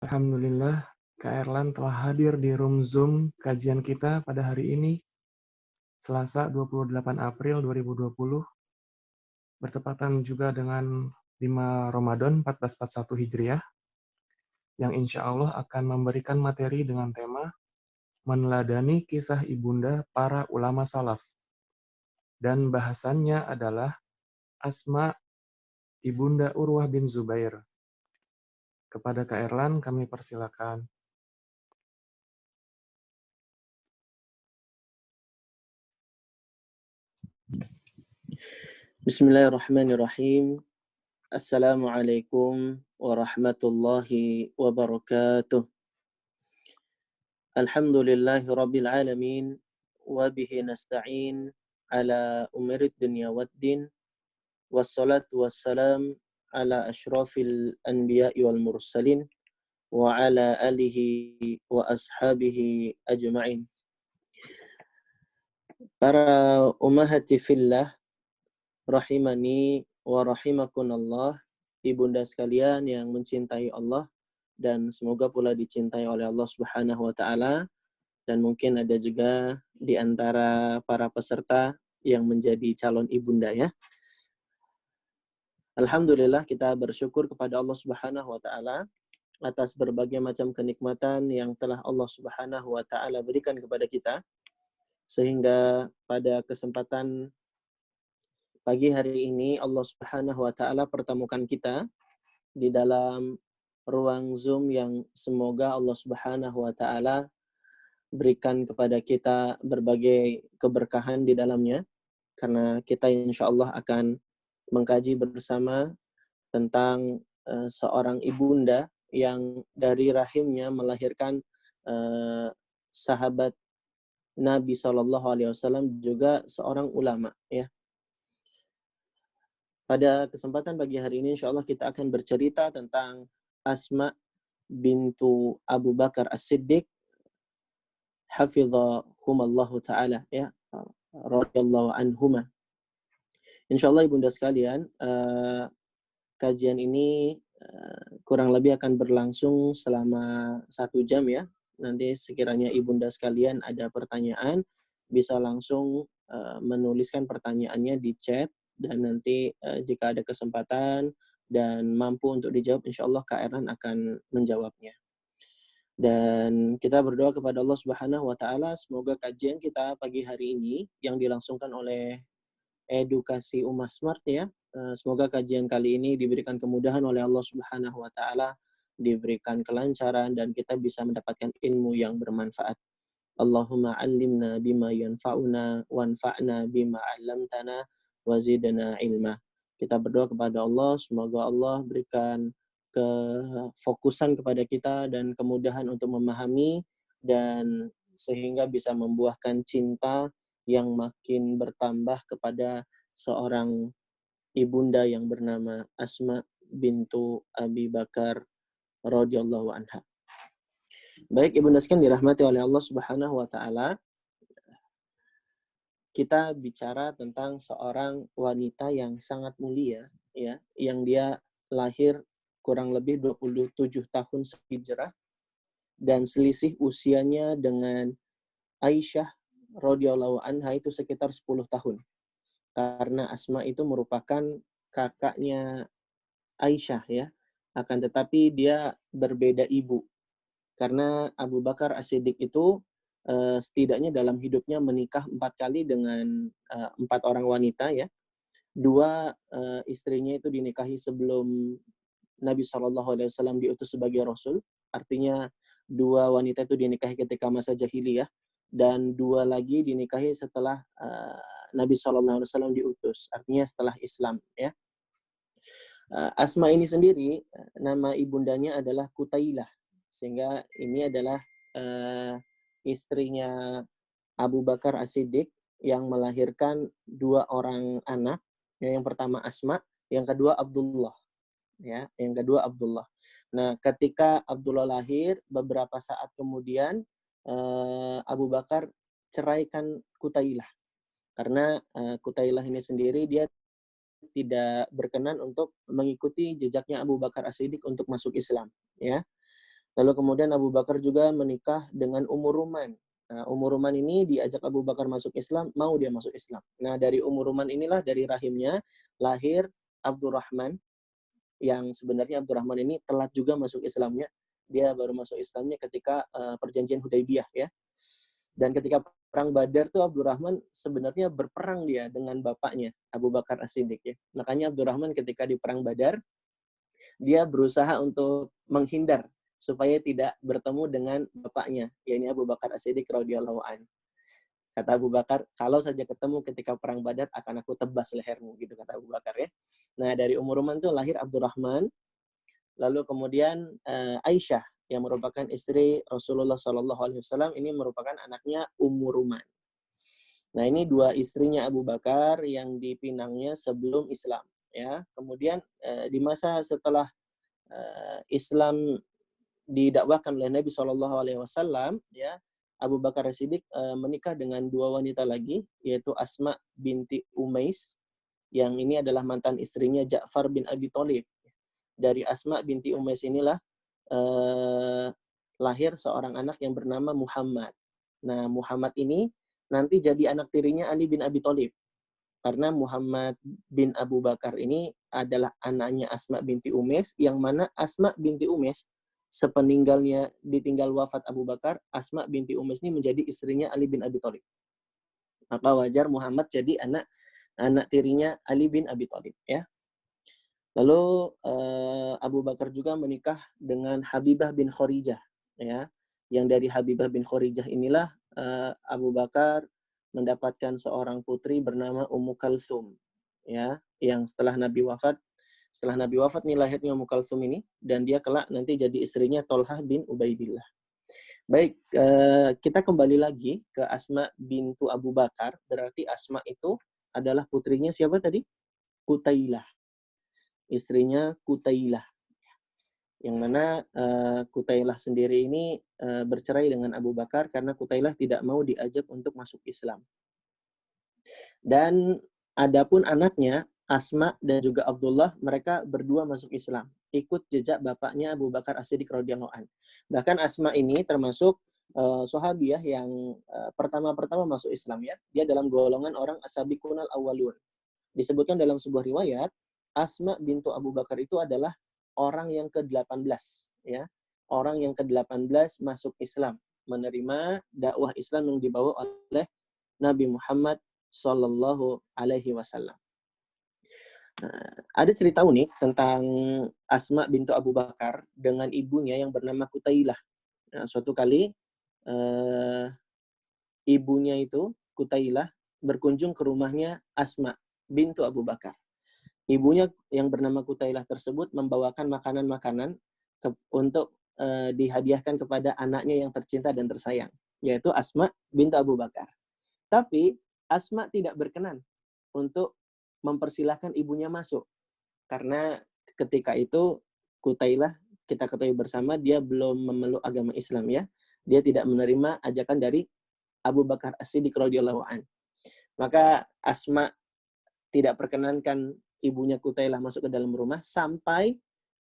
Alhamdulillah, Kak Erlan telah hadir di room Zoom kajian kita pada hari ini, Selasa 28 April 2020, bertepatan juga dengan 5 Ramadan 1441 Hijriah, yang insya Allah akan memberikan materi dengan tema meneladani kisah ibunda para ulama salaf. Dan bahasannya adalah Asma ibunda Urwah bin Zubair. Kepada Kak Erlan kami persilakan. Bismillahirrahmanirrahim. Assalamualaikum warahmatullahi wabarakatuh. Alhamdulillahi rabbil alamin. Wabihi nasta'in ala umirid dunya waddin. Wassalatu wassalam ala ashrafil anbiya'i wal mursalin. Wa ala alihi wa ashabihi ajma'in. Para ummahati fillah, rahimani wa rahimakunallah, ibunda sekalian yang mencintai Allah dan semoga pula dicintai oleh Allah Subhanahu wa taala, dan mungkin ada juga di antara para peserta yang menjadi calon ibunda ya. Alhamdulillah, kita bersyukur kepada Allah Subhanahu wa taala atas berbagai macam kenikmatan yang telah Allah Subhanahu wa taala berikan kepada kita, sehingga pada kesempatan pagi hari ini Allah Subhanahu wa taala pertemukan kita di dalam ruang Zoom yang semoga Allah Subhanahu wa taala berikan kepada kita berbagai keberkahan di dalamnya, karena kita insya Allah akan mengkaji bersama tentang seorang ibunda yang dari rahimnya melahirkan sahabat Nabi SAW, juga seorang ulama ya. Pada kesempatan pagi hari ini insya Allah kita akan bercerita tentang Asma bintu Abu Bakar As-Siddiq hafizahumallahu ta'ala ya, radhiyallahu anhuma. Insya Allah ibunda sekalian, kajian ini kurang lebih akan berlangsung selama 1 jam ya. Nanti sekiranya ibunda sekalian ada pertanyaan, bisa langsung menuliskan pertanyaannya di chat, dan nanti jika ada kesempatan dan mampu untuk dijawab, insya Allah Kak Erlan akan menjawabnya. Dan kita berdoa kepada Allah Subhanahu wa taala semoga kajian kita pagi hari ini yang dilangsungkan oleh Edukasi Ummah Smart ya, semoga kajian kali ini diberikan kemudahan oleh Allah Subhanahu wa taala, diberikan kelancaran dan kita bisa mendapatkan ilmu yang bermanfaat. Allahumma 'allimna bima yanfa'una wanfa'na bima 'allamtana wazidna ilma. Kita berdoa kepada Allah semoga Allah berikan kefokusan kepada kita dan kemudahan untuk memahami, dan sehingga bisa membuahkan cinta yang makin bertambah kepada seorang ibunda yang bernama Asma bintu Abi Bakar radhiyallahu anha. Baik ibunda sekalian dirahmati oleh Allah Subhanahu wa taala, kita bicara tentang seorang wanita yang sangat mulia ya, yang dia lahir kurang lebih 27 tahun hijrah, dan selisih usianya dengan Aisyah radhiyallahu anha itu sekitar 10 tahun. Karena Asma itu merupakan kakaknya Aisyah ya, akan tetapi dia berbeda ibu. Karena Abu Bakar As-Siddiq itu setidaknya dalam hidupnya menikah 4 kali dengan 4 orang wanita ya. 2 istrinya itu dinikahi sebelum Nabi SAW diutus sebagai Rasul, artinya 2 wanita itu dinikahi ketika masa jahiliyah, dan 2 lagi dinikahi setelah Nabi SAW diutus, artinya setelah Islam ya. Asma ini sendiri, nama ibundanya adalah Kutailah, sehingga ini adalah istrinya Abu Bakar As-Siddiq yang melahirkan 2 orang anak. Yang pertama Asma, yang kedua Abdullah. Ya, yang kedua Abdullah. Nah, ketika Abdullah lahir, beberapa saat kemudian Abu Bakar ceraikan Kutailah. Karena Kutailah ini sendiri dia tidak berkenan untuk mengikuti jejaknya Abu Bakar As-Siddiq untuk masuk Islam, ya. Lalu kemudian Abu Bakar juga menikah dengan Ummu Ruman. Nah, Ummu Ruman ini diajak Abu Bakar masuk Islam, mau dia masuk Islam. Nah, dari Ummu Ruman inilah, dari rahimnya lahir Abdurrahman, yang sebenarnya Abdurrahman ini telat juga masuk Islamnya. Dia baru masuk Islamnya ketika perjanjian Hudaybiyah ya. Dan ketika perang Badar tuh Abdurrahman sebenarnya berperang dia dengan bapaknya Abu Bakar As-Siddiq ya. Makanya Abdurrahman ketika di perang Badar dia berusaha untuk menghindar supaya tidak bertemu dengan bapaknya, yaitu Abu Bakar As-Siddiq radhiyallahu anhu. Kata Abu Bakar, kalau saja ketemu ketika perang Badar akan aku tebas lehermu, gitu kata Abu Bakar ya. Nah, dari Ummu Ruman itu lahir Abdurrahman, lalu kemudian Aisyah yang merupakan istri Rasulullah Shallallahu Alaihi Wasallam ini merupakan anaknya Ummu Ruman. Nah, ini dua istrinya Abu Bakar yang dipinangnya sebelum Islam ya. Kemudian di masa setelah Islam didakwahkan oleh Nabi Shallallahu Alaihi Wasallam, ya, Abu Bakar As-Siddiq menikah dengan dua wanita lagi, yaitu Asma binti Umais, yang ini adalah mantan istrinya Ja'far bin Abi Thalib. Dari Asma binti Umais inilah lahir seorang anak yang bernama Muhammad. Nah, Muhammad ini nanti jadi anak tirinya Ali bin Abi Thalib. Karena Muhammad bin Abu Bakar ini adalah anaknya Asma binti Umais, yang mana Asma binti Umais sepeninggalnya ditinggal wafat Abu Bakar, Asma binti Umais ini menjadi istrinya Ali bin Abi Thalib. Maka wajar Muhammad jadi anak tirinya Ali bin Abi Thalib ya. Lalu Abu Bakar juga menikah dengan Habibah bin Khorijah ya. Yang dari Habibah bin Khorijah inilah Abu Bakar mendapatkan seorang putri bernama Ummu Kalsum ya, yang setelah Nabi wafat nih lahirnya Ummu Kalsum ini, dan dia kelak nanti jadi istrinya Tolhah bin Ubaidillah. Baik, kita kembali lagi ke Asma bintu Abu Bakar. Berarti Asma itu adalah putrinya siapa tadi? Qutailah. Istrinya Qutailah. Yang mana Qutailah sendiri ini bercerai dengan Abu Bakar karena Qutailah tidak mau diajak untuk masuk Islam. Dan adapun anaknya Asma dan juga Abdullah, mereka berdua masuk Islam, ikut jejak bapaknya Abu Bakar As-Siddiq radhiyallahu anhu. Bahkan Asma ini termasuk sahabiah yang pertama-pertama masuk Islam ya. Dia dalam golongan orang as-sabiqunal awwalun. Disebutkan dalam sebuah riwayat, Asma bintu Abu Bakar itu adalah orang yang ke-18 ya. Orang yang ke-18 masuk Islam, menerima dakwah Islam yang dibawa oleh Nabi Muhammad Sallallahu Alaihi Wasallam. Nah, ada cerita unik tentang Asma bintu Abu Bakar dengan ibunya yang bernama Qutailah. Nah, suatu kali ibunya itu, Qutailah, berkunjung ke rumahnya Asma bintu Abu Bakar. Ibunya yang bernama Qutailah tersebut membawakan makanan-makanan untuk dihadiahkan kepada anaknya yang tercinta dan tersayang, yaitu Asma bintu Abu Bakar. Tapi Asma tidak berkenan untuk mempersilahkan ibunya masuk. Karena ketika itu Qutailah, kita ketahui bersama, dia belum memeluk agama Islam ya. Dia tidak menerima ajakan dari Abu Bakar As-Siddiq radhiyallahu anhu. Maka Asma tidak perkenankan ibunya Qutailah masuk ke dalam rumah sampai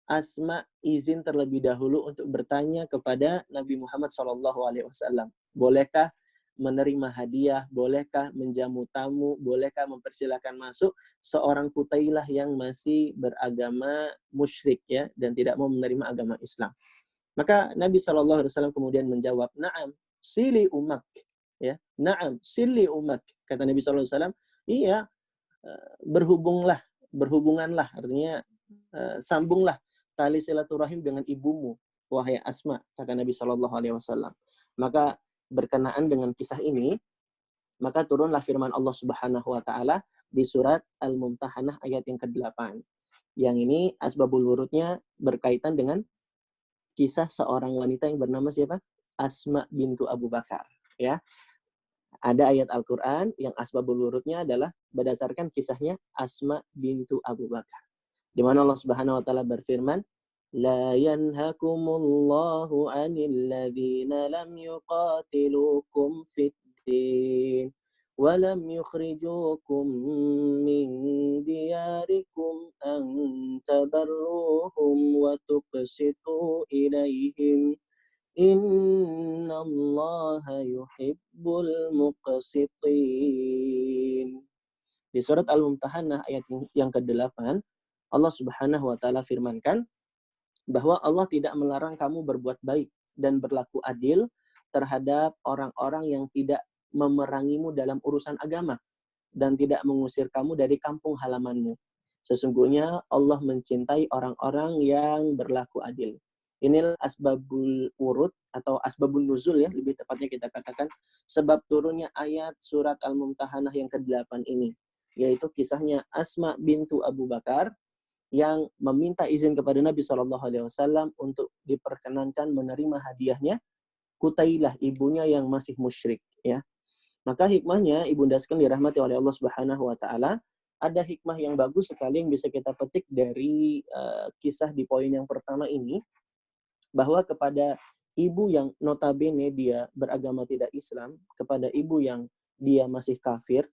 Asma izin terlebih dahulu untuk bertanya kepada Nabi Muhammad SAW. Bolehkah menerima hadiah, bolehkah menjamu tamu, bolehkah mempersilahkan masuk seorang Qutailah yang masih beragama musyrik ya, dan tidak mau menerima agama Islam. Maka Nabi SAW kemudian menjawab, "Na'am, sili umak." Ya, "Na'am, sili umak." Kata Nabi SAW, iya, berhubunganlah, artinya sambunglah tali silaturahim dengan ibumu, wahai Asma, kata Nabi SAW. Maka berkenaan dengan kisah ini, maka turunlah firman Allah Subhanahu wa taala di surat Al-Mumtahanah ayat yang ke-8. Yang ini asbabul wurudnya berkaitan dengan kisah seorang wanita yang bernama siapa? Asma bintu Abu Bakar, ya. Ada ayat Al-Qur'an yang asbabul wurudnya adalah berdasarkan kisahnya Asma bintu Abu Bakar. Di mana Allah Subhanahu wa taala berfirman, لا ينهكم الله عن الذين لم يقاتلوكم في الدين ولم يخرجوكم من دياركم أن تبروهم وتقسطوا إليهم إن الله يحب المقسطين. Di surat Al-Mumtahanah ayat yang ke-8, Allah Subhanahu wa taala firmankan bahwa Allah tidak melarang kamu berbuat baik dan berlaku adil terhadap orang-orang yang tidak memerangimu dalam urusan agama dan tidak mengusir kamu dari kampung halamanmu. Sesungguhnya Allah mencintai orang-orang yang berlaku adil. Inilah asbabul urud atau asbabun nuzul ya, lebih tepatnya kita katakan sebab turunnya ayat surat Al-Mumtahanah yang ke-8 ini, yaitu kisahnya Asma bintu Abu Bakar yang meminta izin kepada Nabi SAW untuk diperkenankan menerima hadiahnya Kutailah, ibunya yang masih musyrik, ya. Maka hikmahnya, ibunda sekalian dirahmati oleh Allah Subhanahu wa taala, ada hikmah yang bagus sekali yang bisa kita petik dari kisah di poin yang pertama ini, bahwa kepada ibu yang notabene dia beragama tidak Islam, kepada ibu yang dia masih kafir,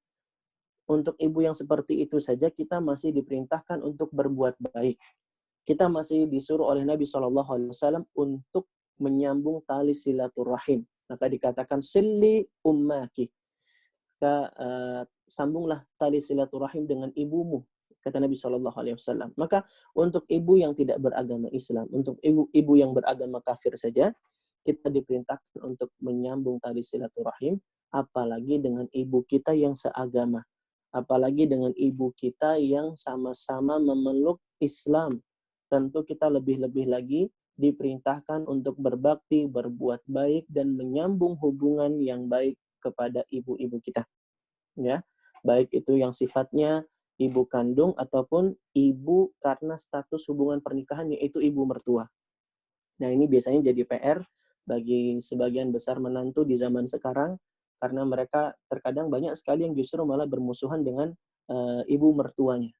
untuk ibu yang seperti itu saja kita masih diperintahkan untuk berbuat baik. Kita masih disuruh oleh Nabi SAW untuk menyambung tali silaturahim. Maka dikatakan silli ummaki. Sambunglah tali silaturahim dengan ibumu, kata Nabi SAW. Maka untuk ibu yang tidak beragama Islam, untuk ibu yang beragama kafir saja, kita diperintahkan untuk menyambung tali silaturahim, apalagi dengan ibu kita yang seagama, apalagi dengan ibu kita yang sama-sama memeluk Islam. Tentu kita lebih-lebih lagi diperintahkan untuk berbakti, berbuat baik, dan menyambung hubungan yang baik kepada ibu-ibu kita. Ya, baik itu yang sifatnya ibu kandung ataupun ibu karena status hubungan pernikahan, yaitu ibu mertua. Nah, ini biasanya jadi PR bagi sebagian besar menantu di zaman sekarang, karena mereka terkadang banyak sekali yang justru malah bermusuhan dengan ibu mertuanya.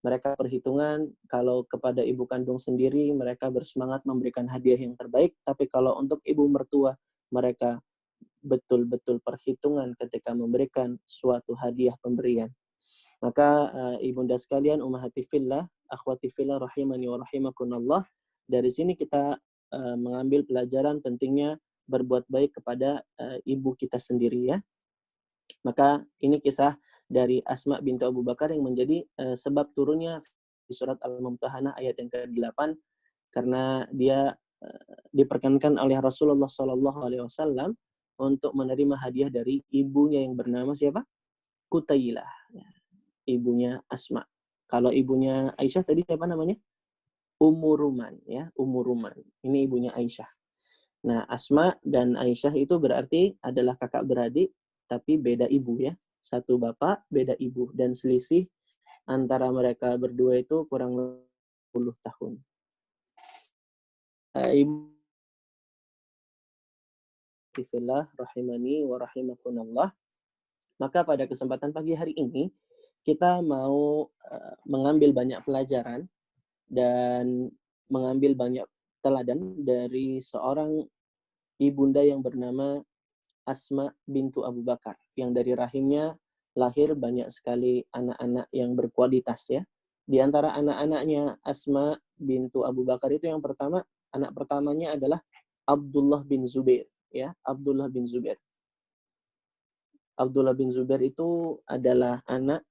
Mereka perhitungan kalau kepada ibu kandung sendiri mereka bersemangat memberikan hadiah yang terbaik, tapi kalau untuk ibu mertua mereka betul-betul perhitungan ketika memberikan suatu hadiah pemberian. Maka ibunda sekalian, ummahati fillah, akhwati fillah rahimani wa rahimakumullah, dari sini kita mengambil pelajaran pentingnya berbuat baik kepada ibu kita sendiri, ya. Maka ini kisah dari Asma bintu Abu Bakar yang menjadi sebab turunnya di surat Al-Mumtahanah ayat yang ke-8, karena dia diperkenankan oleh Rasulullah SAW untuk menerima hadiah dari ibunya yang bernama siapa? Kutailah, ibunya Asma. Kalau ibunya Aisyah tadi siapa namanya? Ummu Ruman, ya, Ummu Ruman. Ini ibunya Aisyah. Nah, Asma dan Aisyah itu berarti adalah kakak beradik, tapi beda ibu, ya. Satu bapak, beda ibu. Dan selisih antara mereka berdua itu kurang 10 tahun. Ibu fillah rahimani wa rahimakumullah. Maka pada kesempatan pagi hari ini, kita mau mengambil banyak pelajaran dan mengambil banyak teladan dari seorang ibunda yang bernama Asma bintu Abu Bakar, yang dari rahimnya lahir banyak sekali anak-anak yang berkualitas, ya. Di antara anak-anaknya Asma bintu Abu Bakar itu yang pertama, anak pertamanya adalah Abdullah bin Zubair, ya, Abdullah bin Zubair. Abdullah bin Zubair itu adalah anak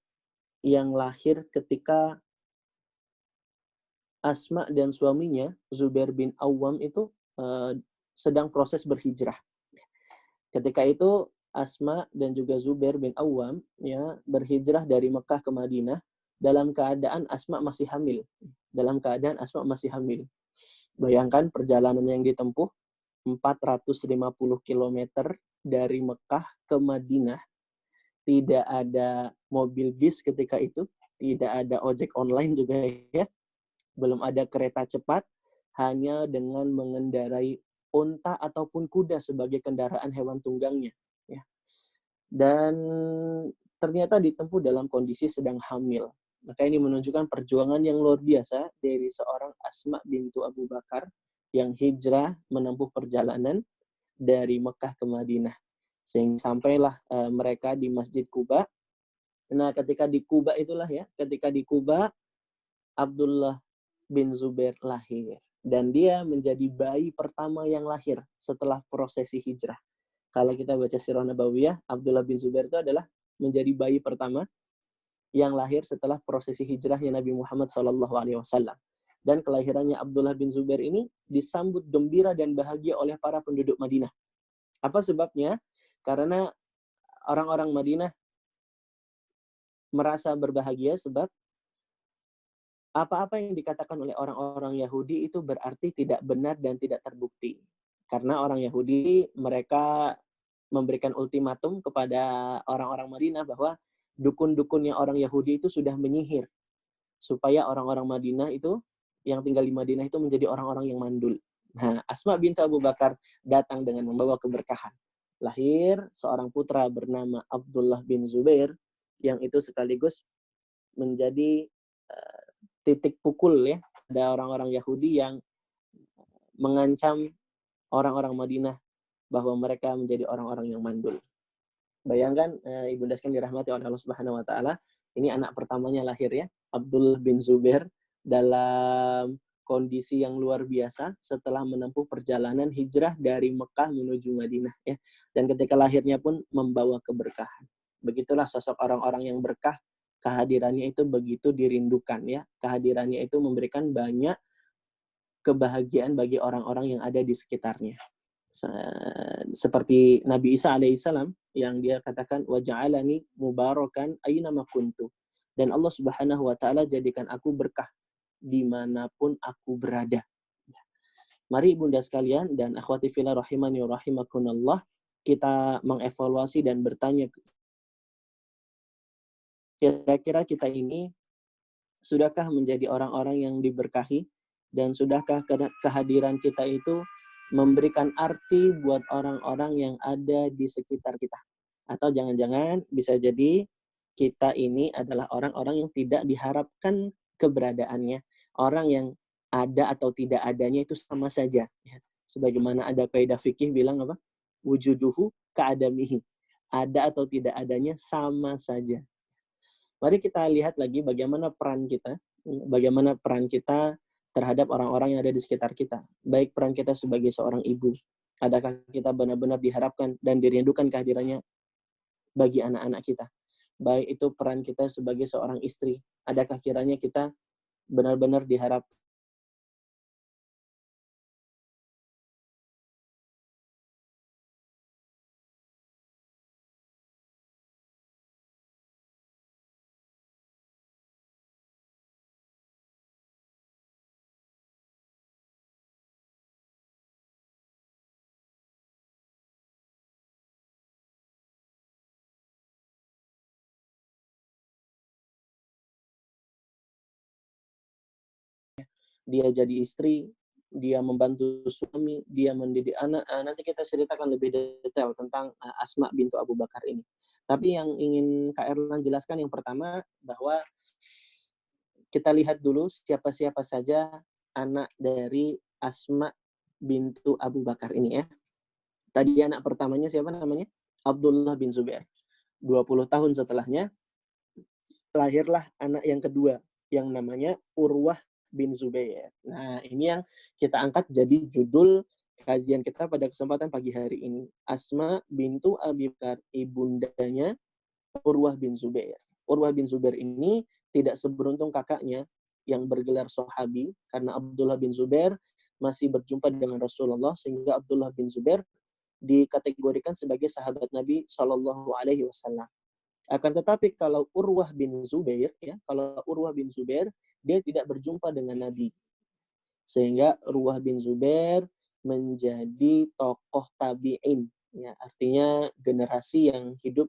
yang lahir ketika Asma dan suaminya Zubair bin Awam itu sedang proses berhijrah. Ketika itu Asma dan juga Zubair bin Awam, ya, berhijrah dari Mekah ke Madinah dalam keadaan Asma masih hamil. Dalam keadaan Asma masih hamil. Bayangkan perjalanan yang ditempuh 450 km dari Mekah ke Madinah. Tidak ada mobil bis ketika itu, tidak ada ojek online juga, ya. Belum ada kereta cepat, hanya dengan mengendarai unta ataupun kuda sebagai kendaraan hewan tunggangnya, ya. Dan ternyata ditempuh dalam kondisi sedang hamil. Maka ini menunjukkan perjuangan yang luar biasa dari seorang Asma bintu Abu Bakar yang hijrah menempuh perjalanan dari Mekah ke Madinah. Sehingga sampailah mereka di Masjid Quba. Nah, ketika di Quba itulah ya, ketika di Quba Abdullah bin Zubair lahir dan dia menjadi bayi pertama yang lahir setelah prosesi hijrah. Kalau kita baca Sirah Nabawiyah, Abdullah bin Zubair itu adalah menjadi bayi pertama yang lahir setelah prosesi hijrahnya Nabi Muhammad SAW. Dan kelahirannya Abdullah bin Zubair ini disambut gembira dan bahagia oleh para penduduk Madinah. Apa sebabnya? Karena orang-orang Madinah merasa berbahagia sebab apa-apa yang dikatakan oleh orang-orang Yahudi itu berarti tidak benar dan tidak terbukti. Karena orang Yahudi, mereka memberikan ultimatum kepada orang-orang Madinah bahwa dukun-dukunnya orang Yahudi itu sudah menyihir. Supaya orang-orang Madinah itu, yang tinggal di Madinah itu menjadi orang-orang yang mandul. Nah, Asma bintu Abu Bakar datang dengan membawa keberkahan. Lahir seorang putra bernama Abdullah bin Zubair, yang itu sekaligus menjadi titik pukul ya, ada orang-orang Yahudi yang mengancam orang-orang Madinah bahwa mereka menjadi orang-orang yang mandul. Bayangkan Ibunda sekalian dirahmati oleh Allah Subhanahu wa taala, ini anak pertamanya lahir ya, Abdullah bin Zubair dalam kondisi yang luar biasa setelah menempuh perjalanan hijrah dari Mekah menuju Madinah ya. Dan ketika lahirnya pun membawa keberkahan. Begitulah sosok orang-orang yang berkah, kehadirannya itu begitu dirindukan ya. Kehadirannya itu memberikan banyak kebahagiaan bagi orang-orang yang ada di sekitarnya. Seperti Nabi Isa alaihissalam yang dia katakan waja'alani mubarakan aina ma kuntu, dan Allah Subhanahu wa taala jadikan aku berkah dimanapun aku berada. Mari Bunda sekalian dan akhwati fillah rahimani wa rahimakumullah, kita mengevaluasi dan bertanya, kira-kira kita ini sudahkah menjadi orang-orang yang diberkahi, dan sudahkah kehadiran kita itu memberikan arti buat orang-orang yang ada di sekitar kita? Atau jangan-jangan bisa jadi kita ini adalah orang-orang yang tidak diharapkan keberadaannya. Orang yang ada atau tidak adanya itu sama saja. Sebagaimana ada kaidah fikih bilang apa? Wujuduhu ka'adamihi. Ada atau tidak adanya sama saja. Mari kita lihat lagi bagaimana peran kita terhadap orang-orang yang ada di sekitar kita. Baik peran kita sebagai seorang ibu. Adakah kita benar-benar diharapkan dan dirindukan kehadirannya bagi anak-anak kita? Baik itu peran kita sebagai seorang istri. Adakah kiranya kita benar-benar diharap dia jadi istri, dia membantu suami, dia mendidik anak. Nanti kita ceritakan lebih detail tentang Asma bintu Abu Bakar ini. Tapi yang ingin Kak Erlan jelaskan yang pertama, bahwa kita lihat dulu siapa-siapa saja anak dari Asma bintu Abu Bakar ini ya. Tadi anak pertamanya siapa namanya? Abdullah bin Zubair. 20 tahun setelahnya, lahirlah anak yang kedua yang namanya Urwah bin Zubair. Nah, ini yang kita angkat jadi judul kajian kita pada kesempatan pagi hari ini. Asma bintu Abi Bakar, ibundanya Urwah bin Zubair. Urwah bin Zubair ini tidak seberuntung kakaknya yang bergelar sahabi, karena Abdullah bin Zubair masih berjumpa dengan Rasulullah, sehingga Abdullah bin Zubair dikategorikan sebagai sahabat Nabi Shallallahu Alaihi Wasallam. Akan tetapi kalau Urwah bin Zubair, dia tidak berjumpa dengan Nabi, sehingga Urwah bin Zubair menjadi tokoh tabi'in, ya, artinya generasi yang hidup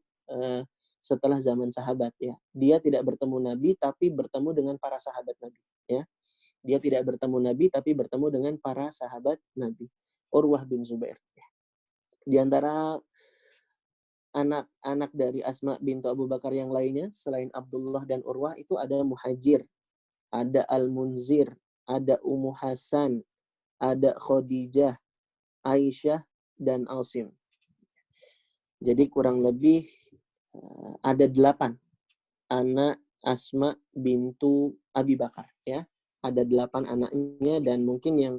setelah zaman sahabat, ya. Dia tidak bertemu Nabi tapi bertemu dengan para sahabat Nabi, ya. Dia tidak bertemu Nabi tapi bertemu dengan para sahabat Nabi. Urwah bin Zubair. Di antara anak-anak dari Asma bintu Abu Bakar yang lainnya selain Abdullah dan Urwah itu ada Muhajir, ada Al-Munzir, ada Ummu Hasan, ada Khadijah, Aisyah, dan Asim. Jadi kurang lebih ada 8 anak Asma bintu Abi Bakar, ya. Ada 8 anaknya, dan mungkin yang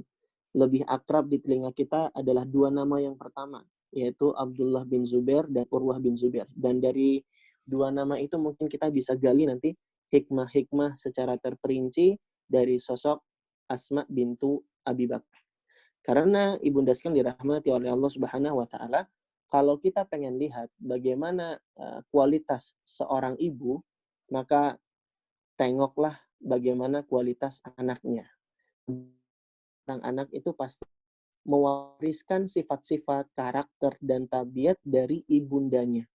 lebih akrab di telinga kita adalah 2 nama yang pertama, yaitu Abdullah bin Zubair dan Urwah bin Zubair. Dan dari 2 nama itu mungkin kita bisa gali nanti hikmah-hikmah secara terperinci dari sosok Asma bintu Abi Bakar. Karena ibunda sekalian dirahmati oleh Allah Subhanahu wa taala, kalau kita pengen lihat bagaimana kualitas seorang ibu, maka tengoklah bagaimana kualitas anaknya. Orang anak itu pasti mewariskan sifat-sifat, karakter, dan tabiat dari ibundanya.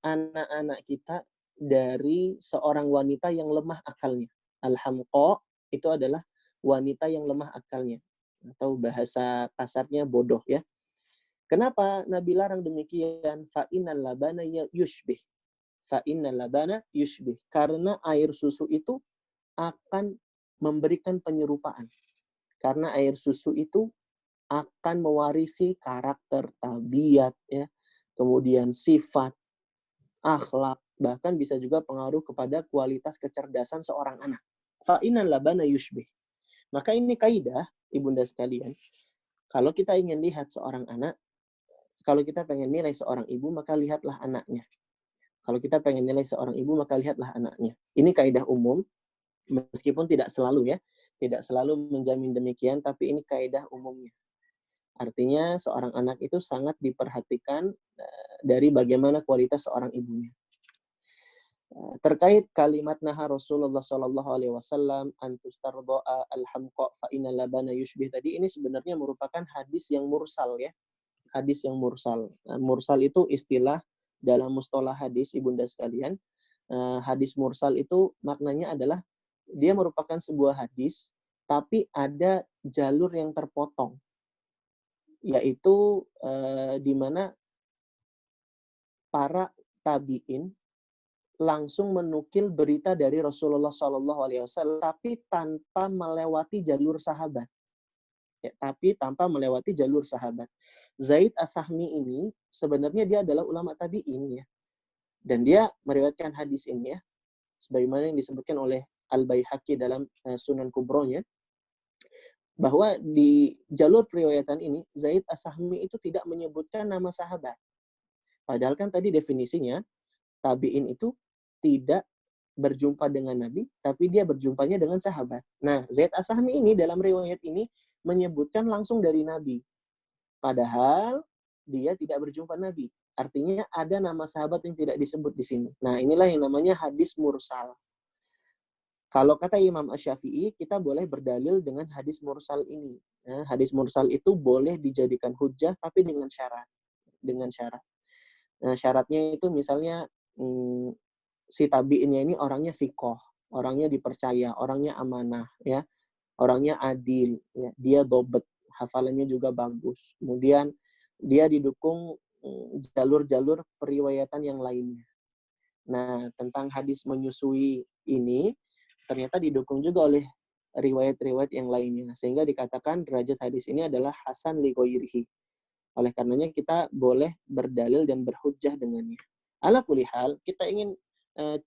Anak-anak kita dari seorang wanita yang lemah akalnya. Al-hamqa itu adalah wanita yang lemah akalnya, atau bahasa kasarnya bodoh, ya. Kenapa Nabi larang demikian? Fa'innal labana yushbih. Fa'innal labana yushbih. Karena air susu itu akan memberikan penyerupaan. Karena air susu itu akan mewarisi karakter, tabiat, ya, kemudian sifat, akhlak, bahkan bisa juga pengaruh kepada kualitas kecerdasan seorang anak. Fa'innal labana yushbih. Maka ini kaidah, ibunda sekalian. Kalau kita ingin lihat seorang anak, kalau kita pengen nilai seorang ibu, maka lihatlah anaknya. Kalau kita pengen nilai seorang ibu, maka lihatlah anaknya. Ini kaidah umum, meskipun tidak selalu, ya. Tidak selalu menjamin demikian, tapi ini kaidah umumnya. Artinya seorang anak itu sangat diperhatikan dari bagaimana kualitas seorang ibunya. Terkait kalimat naha Rasulullah Shallallahu Alaihi Wasallam antustardoa alhamqa fa inna labana yushbih tadi, ini sebenarnya merupakan hadis yang mursal, ya. Hadis yang mursal. Mursal itu istilah dalam mustalah hadis, ibunda sekalian. Hadis mursal itu maknanya adalah dia merupakan sebuah hadis, tapi ada jalur yang terpotong, yaitu di mana para tabi'in langsung menukil berita dari Rasulullah Shallallahu Alaihi Wasallam, tapi tanpa melewati jalur sahabat. Ya, tapi tanpa melewati jalur sahabat. Zaid As-Sahmi ini sebenarnya dia adalah ulama tabi'in, ya. Dan dia meriwayatkan hadis ini, ya, sebagaimana yang disebutkan oleh Al-Baihaqi dalam Sunan Kubronya, bahwa di jalur periwayatan ini Zaid As-Sahmi itu tidak menyebutkan nama sahabat. Padahal kan tadi definisinya tabi'in itu tidak berjumpa dengan Nabi, tapi dia berjumpanya dengan sahabat. Nah, Zaid As-Sahmi ini dalam riwayat ini menyebutkan langsung dari Nabi. Padahal dia tidak berjumpa Nabi. Artinya ada nama sahabat yang tidak disebut di sini. Nah, inilah yang namanya hadis mursal. Kalau kata Imam Asy-Syafi'i, kita boleh berdalil dengan hadis mursal ini. Nah, hadis mursal itu boleh dijadikan hujjah, tapi dengan syarat. Dengan syarat. Nah, syaratnya itu misalnya si tabi'innya ini orangnya thiqah, orangnya dipercaya, orangnya amanah, ya, orangnya adil, ya, dia dobet, hafalannya juga bagus. Kemudian dia didukung jalur-jalur periwayatan yang lainnya. Nah, tentang hadis menyusui ini ternyata didukung juga oleh riwayat-riwayat yang lainnya, sehingga dikatakan derajat hadis ini adalah hasan li ghairihi. Oleh karenanya kita boleh berdalil dan berhujjah dengannya. Ala kulli hal, kita ingin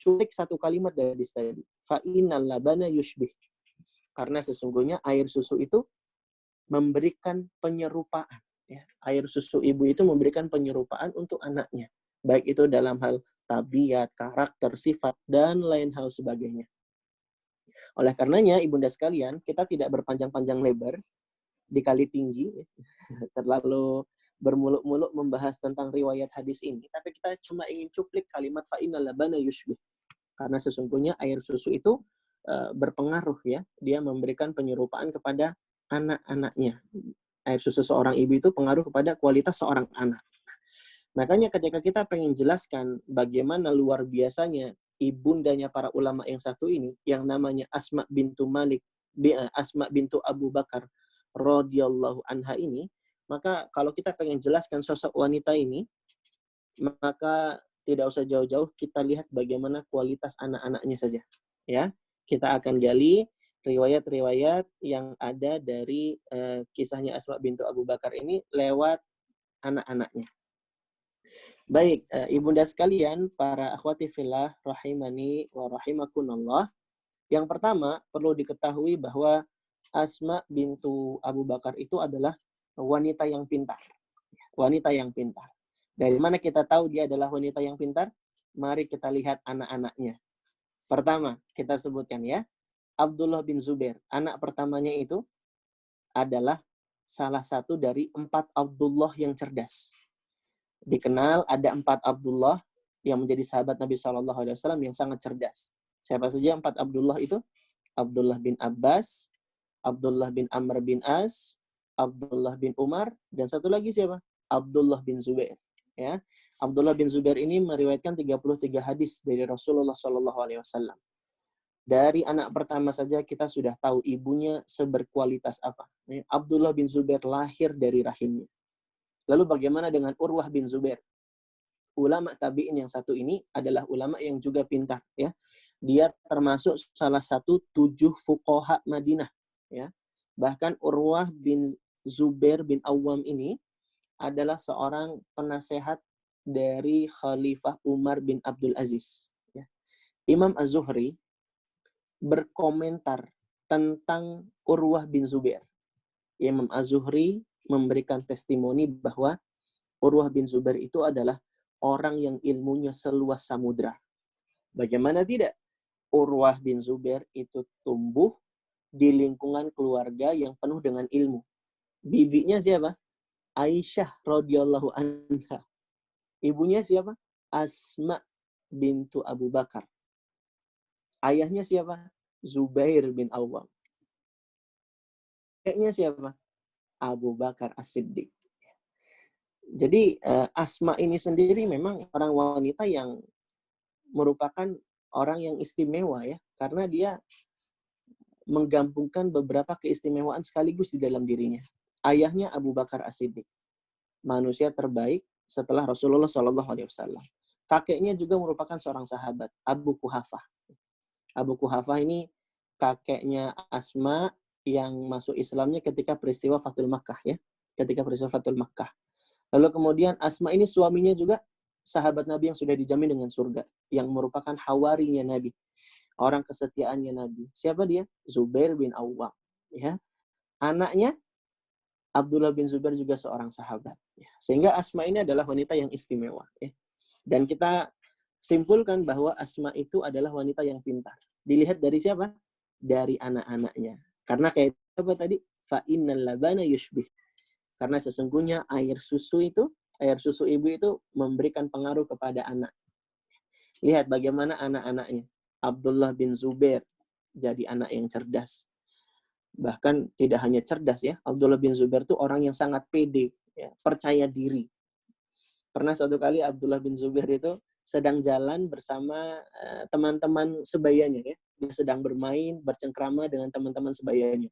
culik satu kalimat dari hadis tadi. Fa innal labana yushbih. Karena sesungguhnya air susu itu memberikan penyerupaan. Ya. Air susu ibu itu memberikan penyerupaan untuk anaknya. Baik itu dalam hal tabiat, karakter, sifat, dan lain hal sebagainya. Oleh karenanya, ibunda sekalian, kita tidak berpanjang-panjang lebar, dikali tinggi, terlalu bermuluk-muluk membahas tentang riwayat hadis ini, tapi kita cuma ingin cuplik kalimat fa'innal labana yushbih. Karena sesungguhnya air susu itu berpengaruh, ya, dia memberikan penyerupaan kepada anak-anaknya. Air susu seorang ibu itu pengaruh kepada kualitas seorang anak. Makanya ketika kita pengen jelaskan bagaimana luar biasanya ibundanya para ulama yang satu ini, yang namanya Asma bintu Malik, Asma bintu Abu Bakar radhiyallahu anha ini, maka kalau kita pengen jelaskan sosok wanita ini, maka tidak usah jauh-jauh, kita lihat bagaimana kualitas anak-anaknya saja. Ya, kita akan gali riwayat-riwayat yang ada dari kisahnya Asma bintu Abu Bakar ini lewat anak-anaknya. Baik, ibunda sekalian, para akhwati fillah rahimani wa rahimakunallah. Yang pertama, perlu diketahui bahwa Asma bintu Abu Bakar itu adalah wanita yang pintar. Wanita yang pintar. Dari mana kita tahu dia adalah wanita yang pintar? Mari kita lihat anak-anaknya. Pertama, kita sebutkan ya, Abdullah bin Zubair. Anak pertamanya itu adalah salah satu dari 4 Abdullah yang cerdas. Dikenal ada 4 Abdullah yang menjadi sahabat Nabi SAW yang sangat cerdas. Siapa saja 4 Abdullah itu? Abdullah bin Abbas, Abdullah bin Amr bin As, Abdullah bin Umar, dan satu lagi siapa? Abdullah bin Zubair. Ya, Abdullah bin Zubair ini meriwayatkan 33 hadis dari Rasulullah SAW. Dari anak pertama saja kita sudah tahu ibunya seberkualitas apa. Abdullah bin Zubair lahir dari rahimnya. Lalu bagaimana dengan Urwah bin Zubair? Ulama tabi'in yang satu ini adalah ulama yang juga pintar. Ya, dia termasuk salah satu 7 fuqaha Madinah. Ya, bahkan Urwah bin Zubair bin Awam ini adalah seorang penasehat dari Khalifah Umar bin Abdul Aziz. Ya. Imam Az-Zuhri berkomentar tentang Urwah bin Zubair. Imam Az-Zuhri memberikan testimoni bahwa Urwah bin Zubair itu adalah orang yang ilmunya seluas samudra. Bagaimana tidak? Urwah bin Zubair itu tumbuh di lingkungan keluarga yang penuh dengan ilmu. Bibinya siapa? Aisyah radhiyallahu anha. Ibunya siapa? Asma bintu Abu Bakar. Ayahnya siapa? Zubair bin Awam. Kakeknya siapa? Abu Bakar As-Siddiq. Jadi Asma ini sendiri memang orang wanita yang merupakan orang yang istimewa ya, karena dia menggabungkan beberapa keistimewaan sekaligus di dalam dirinya. Ayahnya Abu Bakar As-Siddiq, manusia terbaik setelah Rasulullah SAW. Kakeknya juga merupakan seorang sahabat, Abu Quhafah. Abu Quhafah ini kakeknya Asma yang masuk Islamnya ketika peristiwa Fathul Makkah ya, ketika peristiwa Fathul Makkah. Lalu kemudian Asma ini suaminya juga sahabat Nabi yang sudah dijamin dengan surga, yang merupakan hawarinya Nabi, orang kesetiaannya Nabi. Siapa dia? Zubair bin Awwam. Ya, anaknya Abdullah bin Zubair juga seorang sahabat. Ya. Sehingga Asma ini adalah wanita yang istimewa. Ya. Dan kita simpulkan bahwa Asma itu adalah wanita yang pintar. Dilihat dari siapa? Dari anak-anaknya. Karena kayak apa tadi? Fa'innal labana yushbih. Karena sesungguhnya air susu ibu itu memberikan pengaruh kepada anak. Lihat bagaimana anak-anaknya. Abdullah bin Zubair jadi anak yang cerdas. Bahkan tidak hanya cerdas ya, Abdullah bin Zubair itu orang yang sangat pede, ya, percaya diri. Pernah suatu kali Abdullah bin Zubair itu sedang jalan bersama teman-teman sebayanya ya. Dia sedang bermain, bercengkrama dengan teman-teman sebayanya.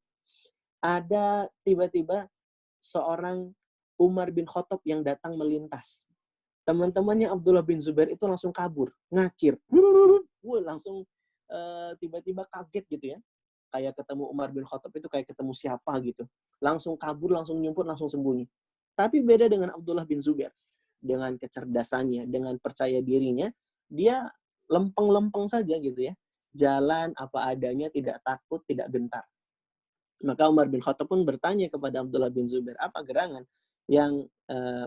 Ada tiba-tiba seorang Umar bin Khattab yang datang melintas. Teman-temannya Abdullah bin Zubair itu langsung kabur, ngacir. Langsung tiba-tiba kaget gitu ya. Kayak ketemu Umar bin Khattab itu kayak ketemu siapa gitu. Langsung kabur, langsung nyumput, langsung sembunyi. Tapi beda dengan Abdullah bin Zubair. Dengan kecerdasannya, dengan percaya dirinya, dia lempeng-lempeng saja gitu ya. Jalan apa adanya, tidak takut, tidak gentar. Maka Umar bin Khattab pun bertanya kepada Abdullah bin Zubair, apa gerangan yang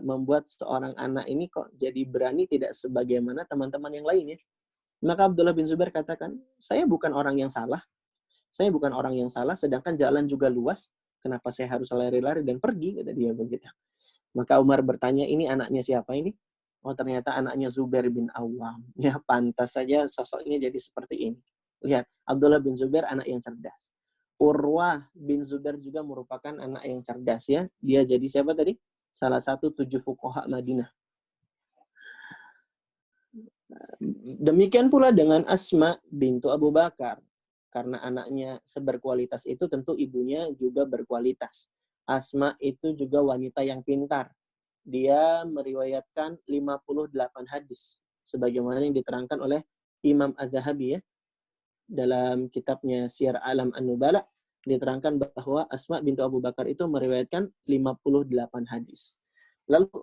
membuat seorang anak ini kok jadi berani tidak sebagaimana teman-teman yang lainnya. Maka Abdullah bin Zubair katakan, saya bukan orang yang salah. Saya bukan orang yang salah, sedangkan jalan juga luas. Kenapa saya harus lari-lari dan pergi? Kata dia begitu. Maka Umar bertanya, ini anaknya siapa ini? Oh, ternyata anaknya Zubair bin Awam. Ya, pantas saja sosoknya jadi seperti ini. Lihat, Abdullah bin Zubair anak yang cerdas. Urwah bin Zubair juga merupakan anak yang cerdas ya. Dia jadi siapa tadi? Salah satu 7 fuqaha Madinah. Demikian pula dengan Asma bintu Abu Bakar. Karena anaknya seberkualitas itu, tentu ibunya juga berkualitas. Asma itu juga wanita yang pintar. Dia meriwayatkan 58 hadis. Sebagaimana yang diterangkan oleh Imam Az-Zahabi ya. Dalam kitabnya Syiar Alam An-Nubala, diterangkan bahwa Asma bintu Abu Bakar itu meriwayatkan 58 hadis. Lalu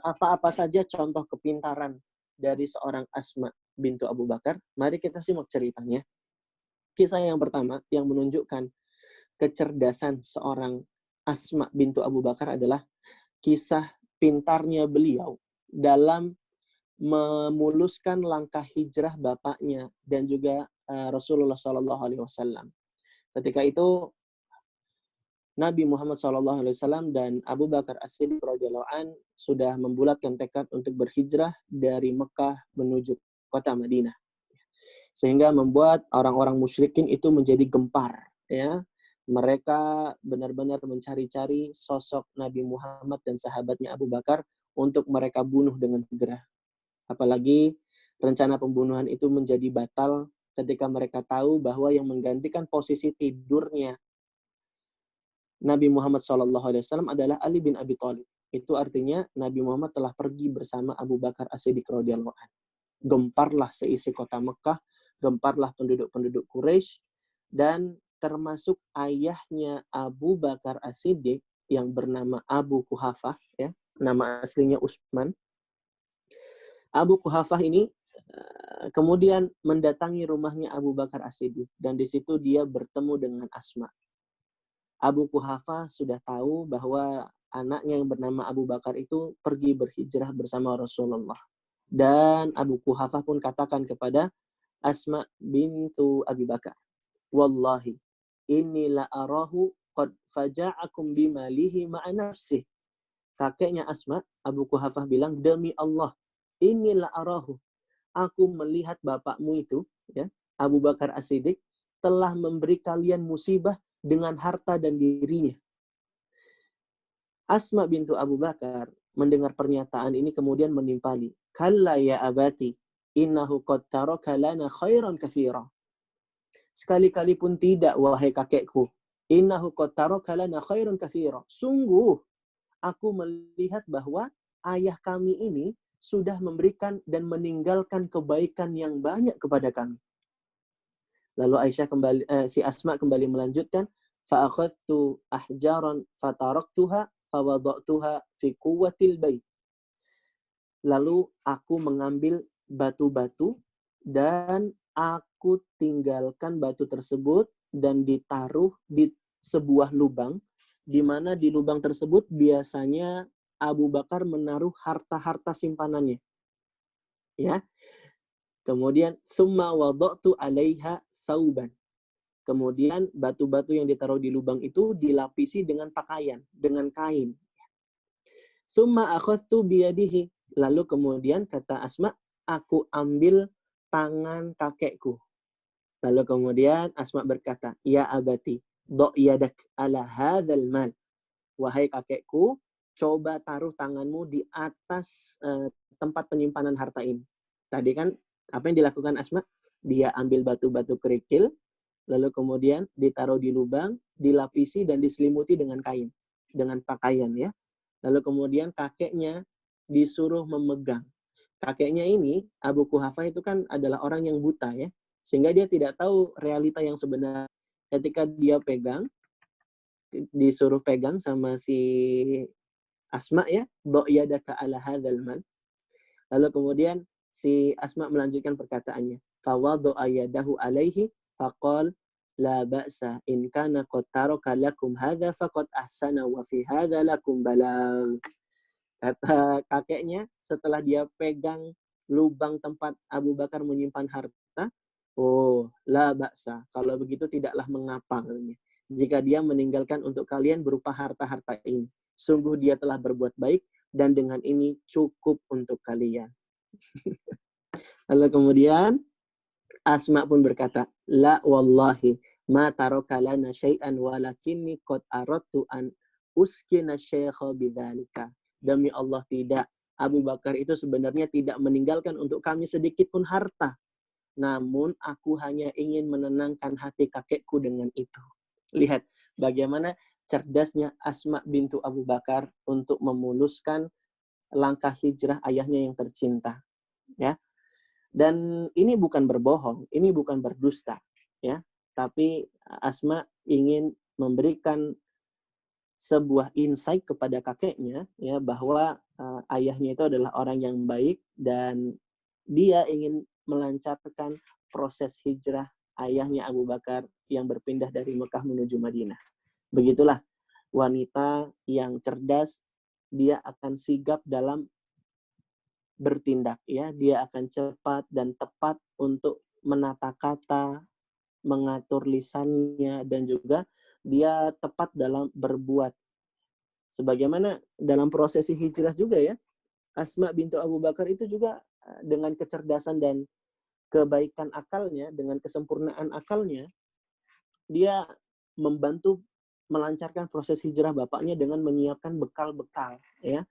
apa-apa saja contoh kepintaran dari seorang Asma bintu Abu Bakar? Mari kita simak ceritanya. Kisah yang pertama yang menunjukkan kecerdasan seorang Asma bintu Abu Bakar adalah kisah pintarnya beliau dalam memuluskan langkah hijrah bapaknya dan juga Rasulullah SAW. Ketika itu Nabi Muhammad SAW dan Abu Bakar As-Siddiq radhiyallahu an sudah membulatkan tekad untuk berhijrah dari Mekah menuju kota Madinah, sehingga membuat orang-orang musyrikin itu menjadi gempar. Ya, mereka benar-benar mencari-cari sosok Nabi Muhammad dan sahabatnya Abu Bakar untuk mereka bunuh dengan segera. Apalagi rencana pembunuhan itu menjadi batal ketika mereka tahu bahwa yang menggantikan posisi tidurnya Nabi Muhammad SAW adalah Ali bin Abi Thalib. Itu artinya Nabi Muhammad telah pergi bersama Abu Bakar As-Siddiq radhiyallahu anhu. Gemparlah seisi kota Mekah, gemparlah penduduk-penduduk Quraisy, dan termasuk ayahnya Abu Bakar As-Siddiq yang bernama Abu Quhafah, ya, nama aslinya Utsman. Abu Quhafah ini kemudian mendatangi rumahnya Abu Bakar As-Siddiq, dan di situ dia bertemu dengan Asma. Abu Quhafah sudah tahu bahwa anaknya yang bernama Abu Bakar itu pergi berhijrah bersama Rasulullah. Dan Abu Quhafah pun katakan kepada Asma bintu Abi Bakar, "Wallahi, inni la arahu qad faja'akum bimalihi ma'a nafsih." Kakeknya Asma, Abu Quhafah bilang, "Demi Allah, inni la arahu, aku melihat bapakmu itu, ya, Abu Bakar As-Siddiq, telah memberi kalian musibah dengan harta dan dirinya." Asma bintu Abu Bakar mendengar pernyataan ini kemudian menimpali, "Kalla ya abati, innahu qad taraka lana khairan katsira." Sekali-kali pun tidak, wahai kakekku. Innahu qad taraka lana khairan katsira. Sungguh aku melihat bahwa ayah kami ini sudah memberikan dan meninggalkan kebaikan yang banyak kepada kami. Lalu si Asma kembali melanjutkan, fa akhadtu ahjaran fataraktuha fawada'tuha fi quwwatil bait. Lalu aku mengambil batu-batu dan aku tinggalkan batu tersebut dan ditaruh di sebuah lubang, di mana di lubang tersebut biasanya Abu Bakar menaruh harta-harta simpanannya. Ya. Kemudian summa wada'tu 'alaiha thauban. Kemudian batu-batu yang ditaruh di lubang itu dilapisi dengan pakaian, dengan kain. Summa akhadtu biyadihi. Lalu kemudian kata Asma, aku ambil tangan kakekku. Lalu kemudian Asma berkata, "Ya abati, do' yadak ala hadzal mal." Wahai kakekku, coba taruh tanganmu di atas tempat penyimpanan harta ini. Tadi kan apa yang dilakukan Asma? Dia ambil batu-batu kerikil, lalu kemudian ditaruh di lubang, dilapisi dan diselimuti dengan kain, dengan pakaian ya. Lalu kemudian kakeknya disuruh memegang. Kakeknya ini, Abu Quhafah itu kan adalah orang yang buta ya, sehingga dia tidak tahu realita yang sebenarnya. Ketika dia pegang, disuruh pegang sama si Asma ya, do' yadaka ala hadzal mal. Lalu kemudian si Asma melanjutkan perkataannya, fawadha'a yadahu alaihi faqal la ba'sa in kana qad taraka lakum hadza faqad ahsana wa fi hadza lakum balagh. Kata kakeknya setelah dia pegang lubang tempat Abu Bakar menyimpan harta, oh la ba'sa, kalau begitu tidaklah mengapa jika dia meninggalkan untuk kalian berupa harta-harta ini. Sungguh dia telah berbuat baik dan dengan ini cukup untuk kalian. Lalu kemudian Asma pun berkata, la wallahi ma taraka lana syai'an walakinni qad aradtu an uskina syaikha bidzalika. Demi Allah tidak, Abu Bakar itu sebenarnya tidak meninggalkan untuk kami sedikit pun harta. Namun aku hanya ingin menenangkan hati kakekku dengan itu. Lihat bagaimana cerdasnya Asma bintu Abu Bakar untuk memuluskan langkah hijrah ayahnya yang tercinta. Ya. Dan ini bukan berbohong, ini bukan berdusta. Ya. Tapi Asma ingin memberikan sebuah insight kepada kakeknya, ya, bahwa ayahnya itu adalah orang yang baik dan dia ingin melancarkan proses hijrah ayahnya Abu Bakar yang berpindah dari Mekah menuju Madinah. Begitulah wanita yang cerdas, dia akan sigap dalam bertindak, ya, dia akan cepat dan tepat untuk menata kata, mengatur lisannya, dan juga dia tepat dalam berbuat. Sebagaimana dalam prosesi hijrah juga, ya, Asma bintu Abu Bakar itu juga dengan kecerdasan dan kebaikan akalnya, dengan kesempurnaan akalnya, dia membantu melancarkan proses hijrah bapaknya dengan menyiapkan bekal-bekal, ya.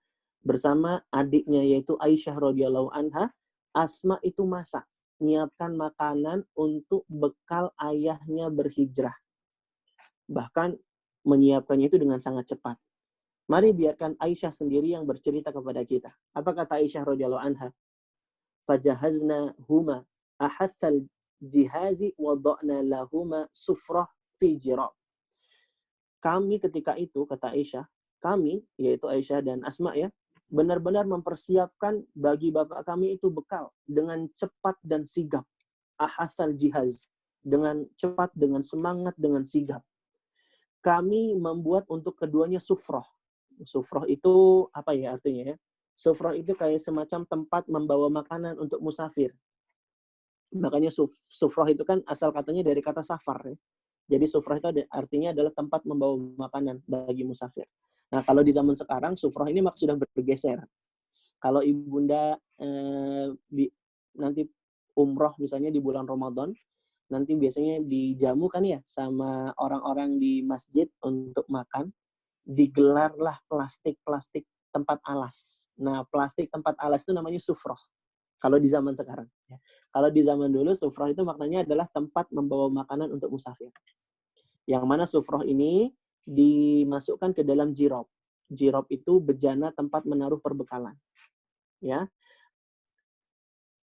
Bersama adiknya yaitu Aisyah radhiyallahu anha, Asma itu masak, menyiapkan makanan untuk bekal ayahnya berhijrah. Bahkan menyiapkannya itu dengan sangat cepat. Mari biarkan Aisyah sendiri yang bercerita kepada kita. Apa kata Aisyah radhiyallahu anha? Fajahazna huma ahatsal jihazi wada'na lahuma sufrah fi jirab. Kami ketika itu, kata Aisyah, kami, yaitu Aisyah dan Asma, ya, benar-benar mempersiapkan bagi bapak kami itu bekal dengan cepat dan sigap. Ahatsal jihaz, dengan cepat, dengan semangat, dengan sigap. Kami membuat untuk keduanya sufrah. Sufrah itu apa ya artinya, ya? Sufrah itu kayak semacam tempat membawa makanan untuk musafir. Makanya sufrah itu kan asal katanya dari kata safar, ya. Jadi sufrah itu artinya adalah tempat membawa makanan bagi musafir. Nah, kalau di zaman sekarang sufrah ini sudah bergeser. Kalau ibunda nanti umroh misalnya di bulan Ramadan, nanti biasanya dijamu kan ya sama orang-orang di masjid untuk makan, digelarlah plastik-plastik tempat alas. Nah, plastik tempat alas itu namanya sufrah. Kalau di zaman sekarang. Ya. Kalau di zaman dulu, sufrah itu maknanya adalah tempat membawa makanan untuk musafir. Yang mana sufrah ini dimasukkan ke dalam jirob. Jirob itu bejana tempat menaruh perbekalan. Ya.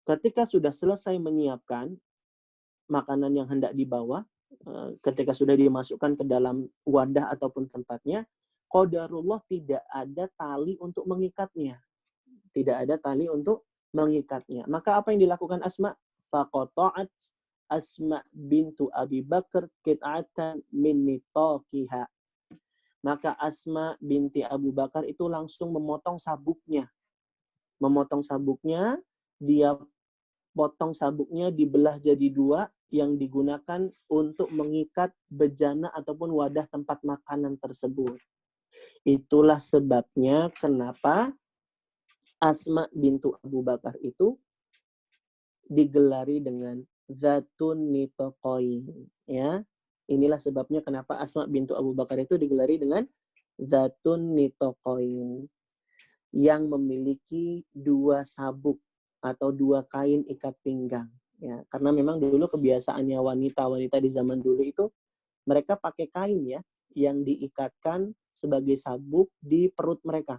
Ketika sudah selesai menyiapkan makanan yang hendak dibawa, ketika sudah dimasukkan ke dalam wadah ataupun tempatnya, qadarullah tidak ada tali untuk mengikatnya. Tidak ada tali untuk mengikatnya. Maka apa yang dilakukan Asma? Faqata'at Asma bintu Abi Bakar qit'atan min nitaqiha. Maka Asma binti Abu Bakar itu langsung memotong sabuknya. Memotong sabuknya, dia potong sabuknya dibelah jadi dua yang digunakan untuk mengikat bejana ataupun wadah tempat makanan tersebut. Itulah sebabnya kenapa Asma bintu Abu Bakar itu digelari dengan Zatun Nitokoin. Ya, inilah sebabnya kenapa Asma bintu Abu Bakar itu digelari dengan Zatun Nitokoin, yang memiliki dua sabuk atau dua kain ikat pinggang. Ya, karena memang dulu kebiasaannya wanita-wanita di zaman dulu itu mereka pakai kain, ya, yang diikatkan sebagai sabuk di perut mereka.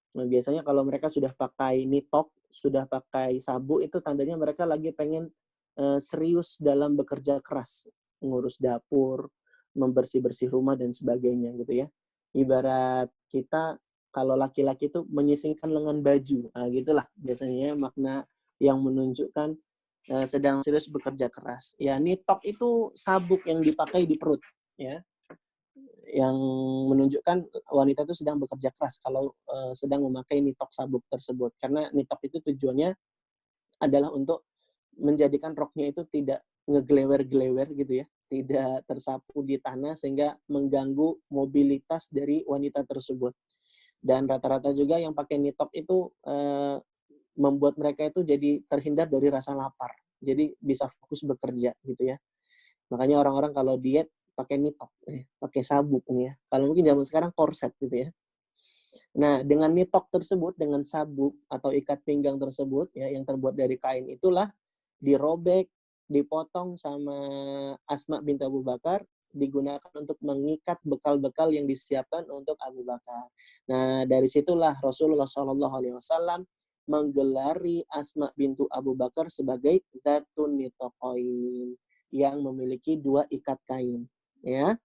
Nah, biasanya kalau mereka sudah pakai nitok, sudah pakai sabuk, itu tandanya mereka lagi pengen serius dalam bekerja keras, ngurus dapur, membersih-bersih rumah dan sebagainya gitu, ya. Ibarat kita kalau laki-laki itu menyisingkan lengan baju, nah, gitulah biasanya makna yang menunjukkan sedang serius bekerja keras. Ya, nitok itu sabuk yang dipakai di perut, ya, yang menunjukkan wanita itu sedang bekerja keras kalau sedang memakai nitok sabuk tersebut. Karena nitok itu tujuannya adalah untuk menjadikan roknya itu tidak ngegelewer-gelewer gitu, ya, tidak tersapu di tanah sehingga mengganggu mobilitas dari wanita tersebut. Dan rata-rata juga yang pakai nitok itu membuat mereka itu jadi terhindar dari rasa lapar. Jadi bisa fokus bekerja gitu, ya. Makanya orang-orang kalau diet pakai nitok, ya, pakai sabuk nih ya. Kalau mungkin zaman sekarang korset gitu ya. Nah, dengan nitok tersebut, dengan sabuk atau ikat pinggang tersebut ya yang terbuat dari kain itulah dirobek, dipotong sama Asma bintu Abu Bakar, digunakan untuk mengikat bekal-bekal yang disiapkan untuk Abu Bakar. Nah, dari situlah Rasulullah SAW menggelari Asma bintu Abu Bakar sebagai Dzatun Nitaqain, yang memiliki dua ikat kain. Ya,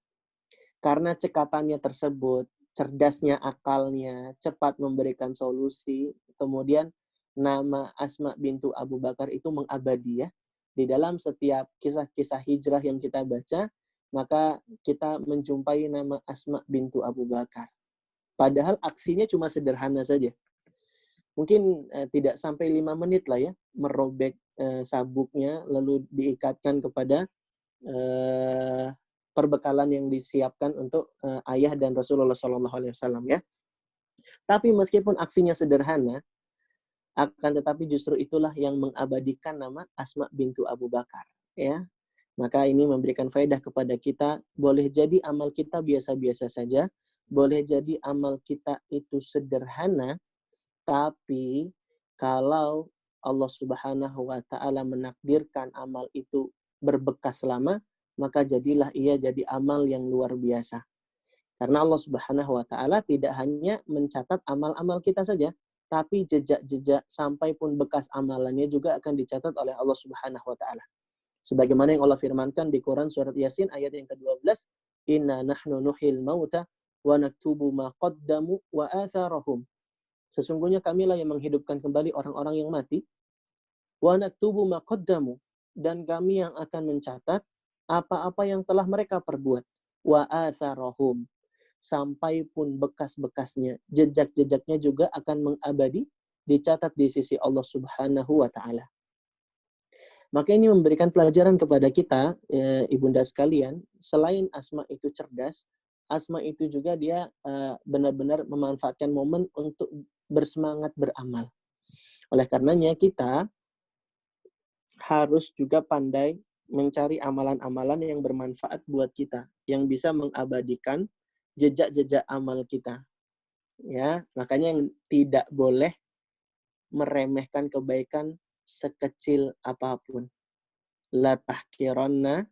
karena cekatannya tersebut, cerdasnya akalnya, cepat memberikan solusi, kemudian nama Asma bintu Abu Bakar itu mengabadi ya. Di dalam setiap kisah-kisah hijrah yang kita baca, maka kita menjumpai nama Asma bintu Abu Bakar. Padahal aksinya cuma sederhana saja. Mungkin tidak sampai 5 menit lah ya, merobek sabuknya, lalu diikatkan kepada perbekalan yang disiapkan untuk ayah dan Rasulullah SAW ya. Tapi meskipun aksinya sederhana, akan tetapi justru itulah yang mengabadikan nama Asma bintu Abu Bakar ya. Maka ini memberikan faedah kepada kita, boleh jadi amal kita biasa-biasa saja, boleh jadi amal kita itu sederhana, tapi kalau Allah Subhanahu wa taala menakdirkan amal itu berbekas lama, maka jadilah ia jadi amal yang luar biasa. Karena Allah Subhanahu wa taala tidak hanya mencatat amal-amal kita saja, tapi jejak-jejak sampai pun bekas amalannya juga akan dicatat oleh Allah Subhanahu wa taala. Sebagaimana yang Allah firmankan di Quran surat Yasin ayat yang ke-12, "Inna nahnu nuhil mauta wa naktubu ma qaddamu wa atharahum." Sesungguhnya kamilah yang menghidupkan kembali orang-orang yang mati, wa naktubu ma qaddamu, dan kami yang akan mencatat apa-apa yang telah mereka perbuat, wa atharahum, sampai pun bekas-bekasnya, jejak-jejaknya juga akan mengabadi, dicatat di sisi Allah Subhanahu wa taala. Maka ini memberikan pelajaran kepada kita, ibunda sekalian, selain Asma itu cerdas, Asma itu juga dia benar-benar memanfaatkan momen untuk bersemangat beramal. Oleh karenanya kita harus juga pandai mencari amalan-amalan yang bermanfaat buat kita, yang bisa mengabadikan jejak-jejak amal kita. Ya, makanya yang tidak boleh meremehkan kebaikan sekecil apapun. La tahkiranna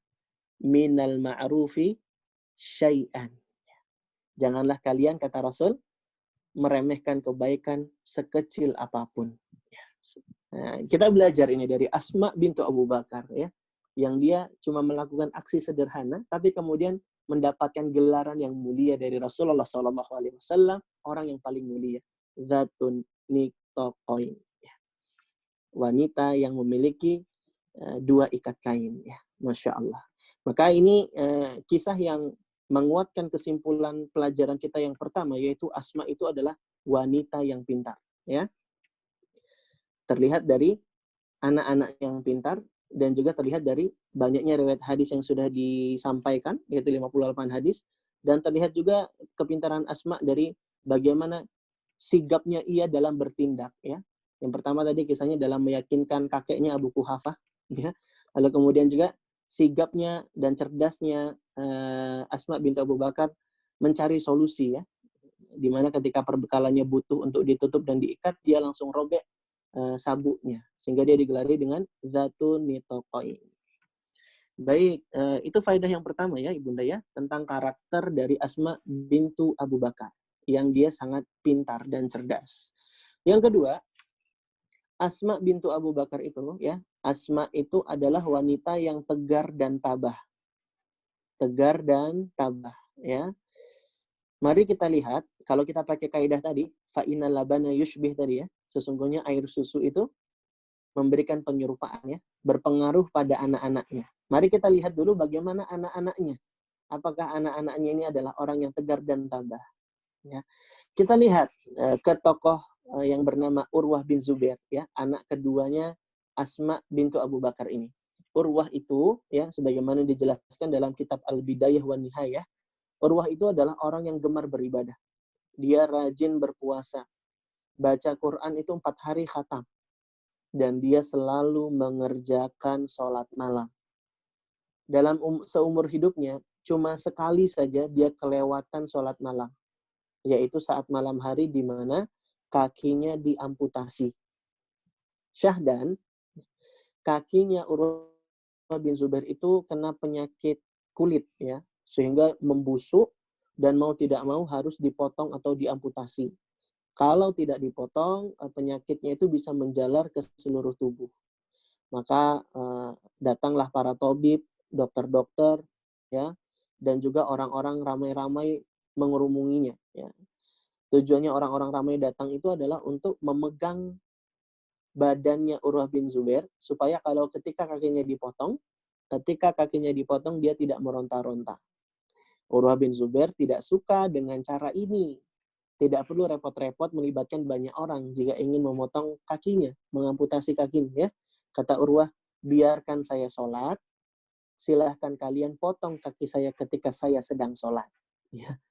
minal ma'rufi syai'an. Janganlah kalian, kata Rasul, meremehkan kebaikan sekecil apapun. Nah, kita belajar ini dari Asma bintu Abu Bakar ya, yang dia cuma melakukan aksi sederhana, tapi kemudian mendapatkan gelaran yang mulia dari Rasulullah SAW, orang yang paling mulia, Dzatun Nitaqain, wanita yang memiliki dua ikat kain ya, Masya Allah. Maka ini kisah yang menguatkan kesimpulan pelajaran kita yang pertama, yaitu Asma itu adalah wanita yang pintar ya. Terlihat dari anak-anak yang pintar, dan juga terlihat dari banyaknya riwayat hadis yang sudah disampaikan, yaitu 58 hadis, dan terlihat juga kepintaran Asma dari bagaimana sigapnya ia dalam bertindak ya. Yang pertama tadi kisahnya dalam meyakinkan kakeknya Abu Quhafah ya. Lalu kemudian juga sigapnya dan cerdasnya Asma bintu Abu Bakar mencari solusi ya. Dimana ketika perbekalannya butuh untuk ditutup dan diikat, dia langsung robek sabuknya, sehingga dia digelari dengan Dzatun Nitaqain. Baik, itu faedah yang pertama ya Ibunda ya, tentang karakter dari Asma bintu Abu Bakar, yang dia sangat pintar dan cerdas. Yang kedua, Asma bintu Abu Bakar itu ya, Asma itu adalah wanita yang tegar dan tabah. Tegar dan tabah ya. Mari kita lihat, kalau kita pakai kaidah tadi, fa innal labana yushbih tadi ya, sesungguhnya air susu itu memberikan penyerupaan ya, berpengaruh pada anak-anaknya. Mari kita lihat dulu bagaimana anak-anaknya. Apakah anak-anaknya ini adalah orang yang tegar dan tabah? Ya. Kita lihat ke tokoh yang bernama Urwah bin Zubair ya, anak keduanya Asma bintu Abu Bakar ini. Urwah itu ya, sebagaimana dijelaskan dalam kitab Al-Bidayah wan Nihayah, Urwah itu adalah orang yang gemar beribadah. Dia rajin berpuasa. Baca Quran itu 4 hari khatam. Dan dia selalu mengerjakan sholat malam. dalam seumur hidupnya cuma sekali saja dia kelewatan sholat malam, yaitu saat malam hari di mana kakinya diamputasi. Syahdan, kakinya Urwah bin Zubair itu kena penyakit kulit ya, sehingga membusuk dan mau tidak mau harus dipotong atau diamputasi. Kalau tidak dipotong, penyakitnya itu bisa menjalar ke seluruh tubuh. Maka datanglah para tabib, dokter-dokter, ya, dan juga orang-orang ramai-ramai mengerumunginya. Ya. Tujuannya orang-orang ramai datang itu adalah untuk memegang badannya Urwah bin Zubair, supaya kalau ketika kakinya dipotong dia tidak meronta-ronta. Urwah bin Zubair tidak suka dengan cara ini. Tidak perlu repot-repot melibatkan banyak orang jika ingin memotong kakinya, mengamputasi kakinya. Ya. Kata Urwah, biarkan saya sholat, silahkan kalian potong kaki saya ketika saya sedang sholat. Ya.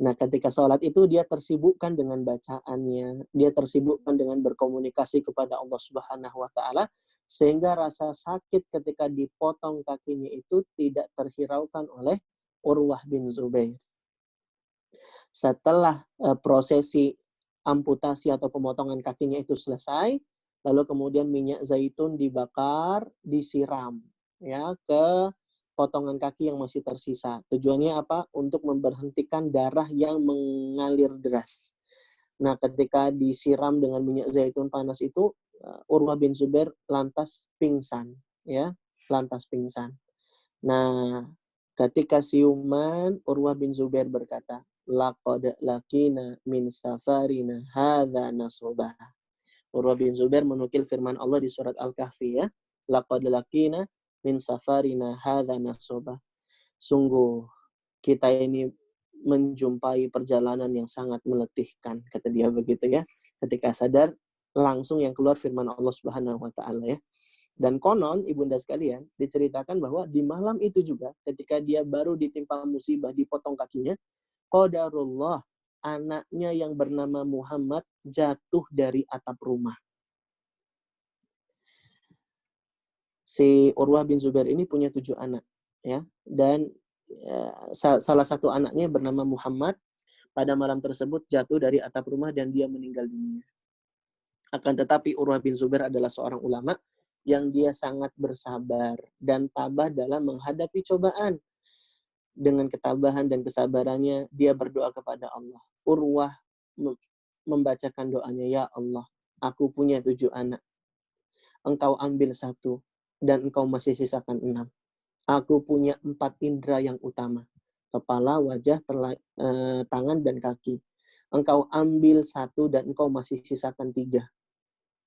Nah, ketika sholat itu dia tersibukkan dengan bacaannya, dia tersibukkan dengan berkomunikasi kepada Allah Subhanahu wa Ta'ala, sehingga rasa sakit ketika dipotong kakinya itu tidak terhiraukan oleh Urwah bin Zubair. Setelah prosesi amputasi atau pemotongan kakinya itu selesai, lalu kemudian minyak zaitun dibakar, disiram ya ke potongan kaki yang masih tersisa. Tujuannya apa? Untuk memberhentikan darah yang mengalir deras. Nah, ketika disiram dengan minyak zaitun panas itu, Urwah bin Zubair lantas pingsan, ya, lantas pingsan. Nah, ketika siuman, Urwah bin Zubair berkata, laqad lakina min safarina hadza nasabah. Urwah bin Zubair menukil firman Allah di surat Al-Kahfi ya. Laqad lakina min safarina hadza nasabah. Sungguh kita ini menjumpai perjalanan yang sangat meletihkan, kata dia begitu ya. Ketika sadar, langsung yang keluar firman Allah Subhanahu wa Ta'ala ya. Dan konon, ibunda sekalian, diceritakan bahwa di malam itu juga, ketika dia baru ditimpa musibah, dipotong kakinya, qadarullah, anaknya yang bernama Muhammad jatuh dari atap rumah. Si Urwah bin Zubair ini punya 7 anak, ya, dan salah satu anaknya bernama Muhammad. Pada malam tersebut jatuh dari atap rumah dan dia meninggal dunia. Akan tetapi Urwah bin Zubair adalah seorang ulama yang dia sangat bersabar dan tabah dalam menghadapi cobaan. Dengan ketabahan dan kesabarannya, dia berdoa kepada Allah. Urwah membacakan doanya, ya Allah, aku punya 7 anak. Engkau ambil 1 dan engkau masih sisakan 6. Aku punya 4 indera yang utama. Kepala, wajah, tangan, dan kaki. Engkau ambil 1 dan engkau masih sisakan 3.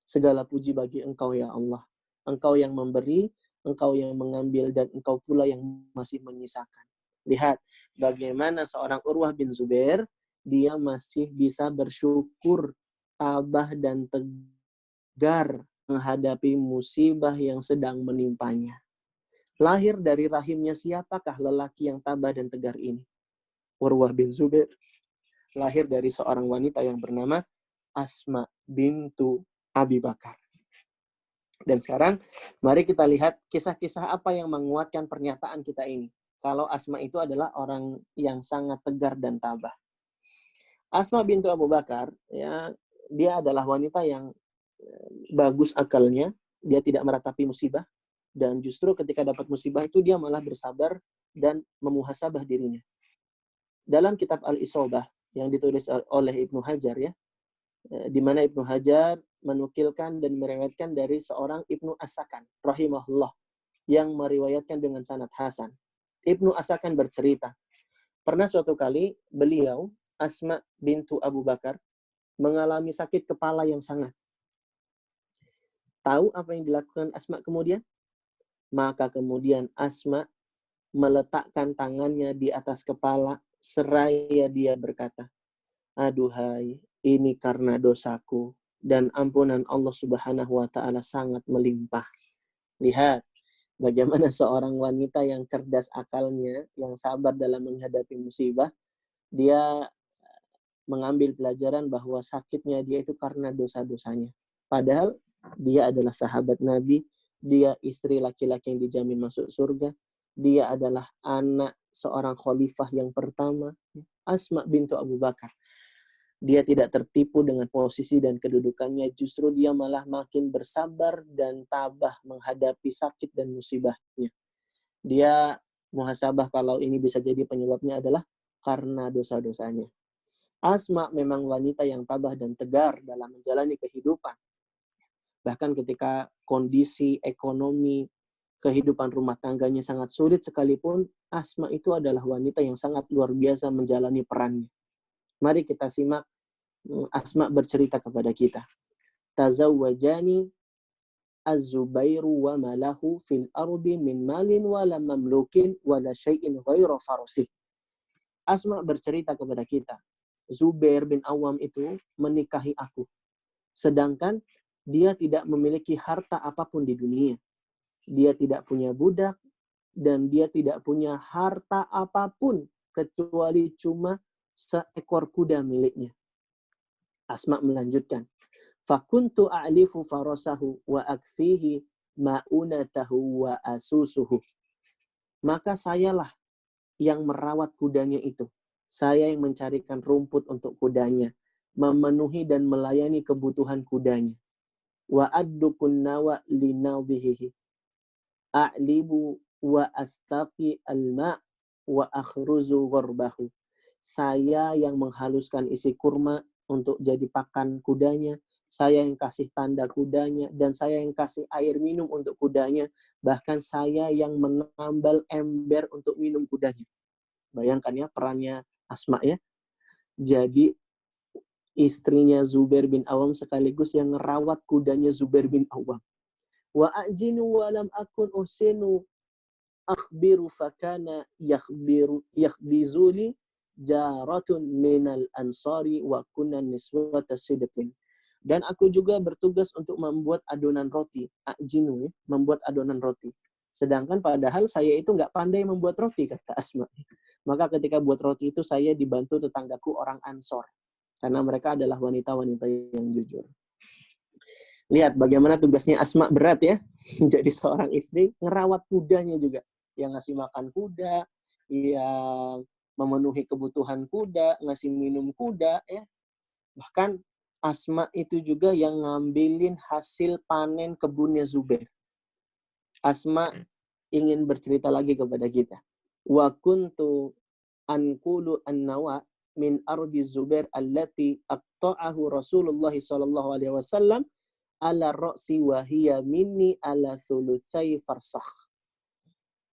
Segala puji bagi engkau, ya Allah. Engkau yang memberi, engkau yang mengambil, dan engkau pula yang masih menyisakan. Lihat bagaimana seorang Urwah bin Zubair, dia masih bisa bersyukur, tabah, dan tegar menghadapi musibah yang sedang menimpanya. Lahir dari rahimnya siapakah lelaki yang tabah dan tegar ini? Urwah bin Zubair. Lahir dari seorang wanita yang bernama Asma bintu Abi Bakar. Dan sekarang, mari kita lihat kisah-kisah apa yang menguatkan pernyataan kita ini. Kalau Asma itu adalah orang yang sangat tegar dan tabah. Asma bintu Abu Bakar, ya, dia adalah wanita yang bagus akalnya, dia tidak meratapi musibah, dan justru ketika dapat musibah itu dia malah bersabar dan memuhasabah dirinya. Dalam kitab Al-Isobah yang ditulis oleh Ibnu Hajar ya, di mana Ibnu Hajar menukilkan dan meriwayatkan dari seorang Ibnu As-Sakan rahimahullah yang meriwayatkan dengan sanad hasan. Ibnu As-Sakan bercerita, pernah suatu kali beliau, Asma bintu Abu Bakar, mengalami sakit kepala yang sangat. Tahu apa yang dilakukan Asma kemudian? Maka kemudian Asma meletakkan tangannya di atas kepala seraya dia berkata, aduhai, ini karena dosaku dan ampunan Allah Subhanahu wa Ta'ala sangat melimpah. Lihat bagaimana seorang wanita yang cerdas akalnya, yang sabar dalam menghadapi musibah, dia mengambil pelajaran bahwa sakitnya dia itu karena dosa-dosanya. Padahal dia adalah sahabat Nabi, dia istri laki-laki yang dijamin masuk surga, Dia adalah anak seorang khalifah yang pertama, Asma bintu Abu Bakar. Dia tidak tertipu dengan posisi dan kedudukannya, justru dia malah makin bersabar dan tabah menghadapi sakit dan musibahnya. Dia muhasabah kalau ini bisa jadi penyebabnya adalah karena dosa-dosanya. Asma memang wanita yang tabah dan tegar dalam menjalani kehidupan. Bahkan ketika kondisi ekonomi, kehidupan rumah tangganya sangat sulit sekalipun, Asma itu adalah wanita yang sangat luar biasa menjalani perannya. Mari kita simak Asma bercerita kepada kita. Tazawwajani Az-Zubairu wa malahu fil ardi min malin wala mamlukin wala syai'in ghaira farusih. Asma bercerita kepada kita, Zubair bin Awam itu menikahi aku. Sedangkan dia tidak memiliki harta apapun di dunia. Dia tidak punya budak dan dia tidak punya harta apapun kecuali cuma seekor kuda miliknya. Asma melanjutkan, fakuntu a'lifu farasahu wa akfihi ma'unatahu wa asusuhu. Maka sayalah yang merawat kudanya itu. Saya yang mencarikan rumput untuk kudanya, memenuhi dan melayani kebutuhan kudanya. Wa addukun nawa linadhihi. A'libu wa astaqi al-ma' wa akhruzu ghorbahu. Saya yang menghaluskan isi kurma untuk jadi pakan kudanya, saya yang kasih tanda kudanya, dan saya yang kasih air minum untuk kudanya, bahkan saya yang menambal ember untuk minum kudanya. Bayangkan ya perannya Asma ya. Jadi istrinya Zubair bin Awam sekaligus yang ngerawat kudanya Zubair bin Awam. Wa ajinu wa lam akun usinu akhbiru fakana yakhbizuli jaratun minal ansari wa kunna niswata sidqin. Dan aku juga bertugas untuk membuat adonan roti. Ajinu, membuat adonan roti. Sedangkan padahal saya itu nggak pandai membuat roti, kata Asma. Maka ketika buat roti itu saya dibantu tetanggaku orang Ansor. Karena mereka adalah wanita-wanita yang jujur. Lihat bagaimana tugasnya Asma berat ya. Jadi seorang istri ngerawat kudanya juga. Yang ngasih makan kuda, yang memenuhi kebutuhan kuda, ngasih minum kuda. Ya. Bahkan Asma itu juga yang ngambilin hasil panen kebunnya Zubair. Asma ingin bercerita lagi kepada kita. Wa kuntu anqulu an-nawa min ardi Zubair allati aqta'ahu Rasulullah sallallahu alaihi wasallam ala ra'si wa hiya minni ala thulutsai farsakh.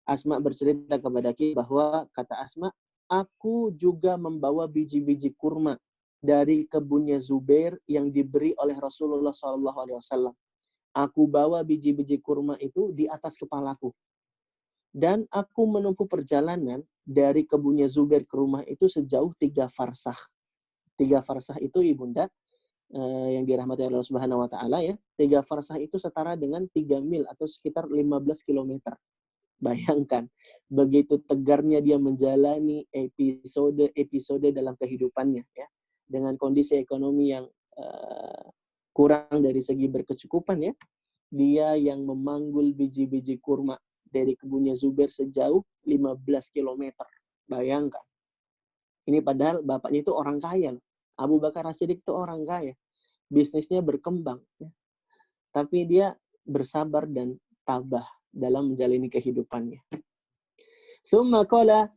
Asma bercerita kepada kita bahwa kata Asma, aku juga membawa biji-biji kurma dari kebunnya Zubair yang diberi oleh Rasulullah sallallahu alaihi wasallam. Aku bawa biji-biji kurma itu di atas kepalaku. Dan aku menempuh perjalanan dari kebunnya Zubair ke rumah itu sejauh 3 farsakh. 3 farsakh itu ibunda yang dirahmati Allah Subhanahu wa taala ya. 3 farsakh itu setara dengan 3 mil atau sekitar 15 km. Bayangkan begitu tegarnya dia menjalani episode dalam kehidupannya ya. Dengan kondisi ekonomi yang kurang dari segi berkecukupan ya. Dia yang memanggul biji-biji kurma dari kebunnya Zubair sejauh 15 km. Bayangkan. Ini padahal bapaknya itu orang kaya. Abu Bakar As-Siddiq itu orang kaya. Bisnisnya berkembang. Ya. Tapi dia bersabar dan tabah dalam menjalani kehidupannya. Thumma qala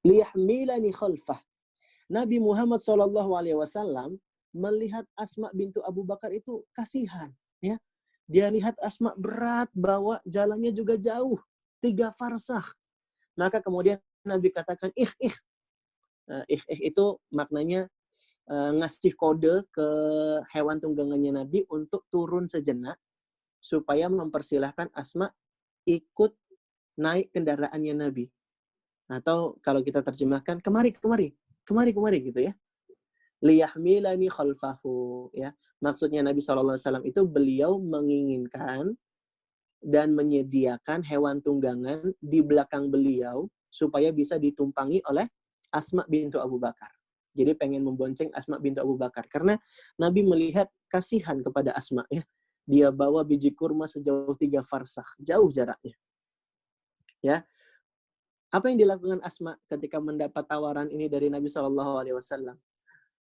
liyahmilani khalfah. Nabi Muhammad SAW melihat Asma bintu Abu Bakar itu kasihan. Ya. Dia lihat Asma berat, bawa jalannya juga jauh. 3 farsakh. Maka kemudian Nabi katakan, itu maknanya ngasih kode ke hewan tunggangannya Nabi untuk turun sejenak, supaya mempersilahkan Asma ikut naik kendaraannya Nabi. Atau kalau kita terjemahkan, kemari gitu ya. Liyahmilani khalfahu ya. Maksudnya Nabi SAW itu beliau menginginkan dan menyediakan hewan tunggangan di belakang beliau supaya bisa ditumpangi oleh Asma bintu Abu Bakar. Jadi pengen membonceng Asma bintu Abu Bakar karena Nabi melihat kasihan kepada Asma ya. Dia bawa biji kurma sejauh 3 farsakh, jauh jaraknya. Ya, apa yang dilakukan Asma ketika mendapat tawaran ini dari Nabi Shallallahu Alaihi Wasallam?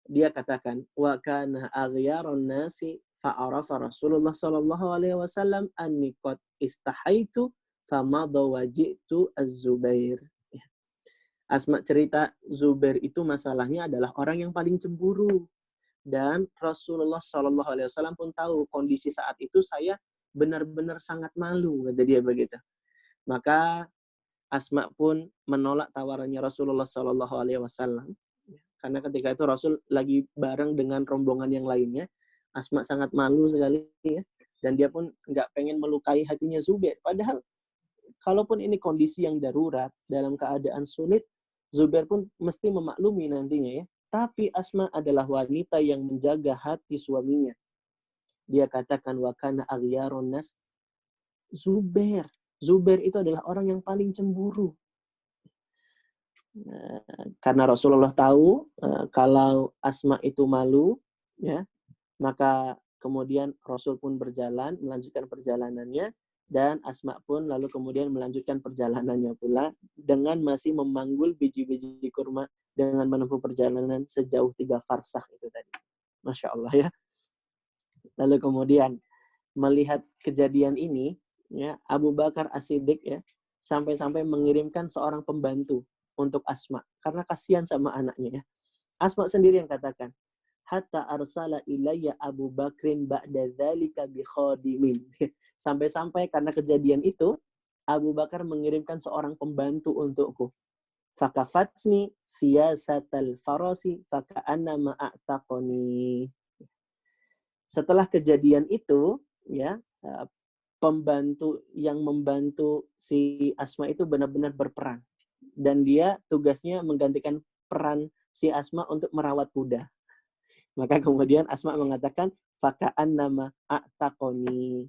Dia katakan, wa kana aghyarun nasi fa'arafa Rasulullah Shallallahu Alaihi Wasallam anni qad istahaitu famada wajitu az-Zubair. Asma cerita Zubair itu masalahnya adalah orang yang paling cemburu. Dan Rasulullah Shallallahu Alaihi Wasallam pun tahu kondisi saat itu saya benar-benar sangat malu, kata dia begitu. Maka Asma pun menolak tawarannya Rasulullah Shallallahu Alaihi Wasallam. Karena ketika itu Rasul lagi bareng dengan rombongan yang lainnya. Asma sangat malu sekali ya. Dan dia pun nggak pengen melukai hatinya Zubair. Padahal kalaupun ini kondisi yang darurat, dalam keadaan sulit, Zubair pun mesti memaklumi nantinya ya. Tapi Asma adalah wanita yang menjaga hati suaminya. Dia katakan, wa kana aghyarun nas Zubair. Zubair itu adalah orang yang paling cemburu. Karena Rasulullah tahu kalau Asma itu malu, ya, maka kemudian Rasul pun melanjutkan perjalanannya, dan Asma pun lalu kemudian melanjutkan perjalanannya pula dengan masih memanggul biji-biji kurma dengan menempuh perjalanan sejauh 3 farsakh itu tadi. Masya Allah ya. Lalu kemudian melihat kejadian ini, ya, Abu Bakar As-Siddiq ya, sampai-sampai mengirimkan seorang pembantu untuk Asma karena kasihan sama anaknya ya. Asma sendiri yang katakan, hatta arsala ilayya Abu Bakrin ba'da dzalika bi khadimin. Sampai-sampai karena kejadian itu Abu Bakar mengirimkan seorang pembantu untukku. Fakafatni siyasatal farasi faka'anna ma'ataqani. Setelah kejadian itu, ya, pembantu yang membantu si Asma itu benar-benar berperan. Dan dia tugasnya menggantikan peran si Asma untuk merawat kuda. Maka kemudian Asma mengatakan, faka'an nama a'taqoni.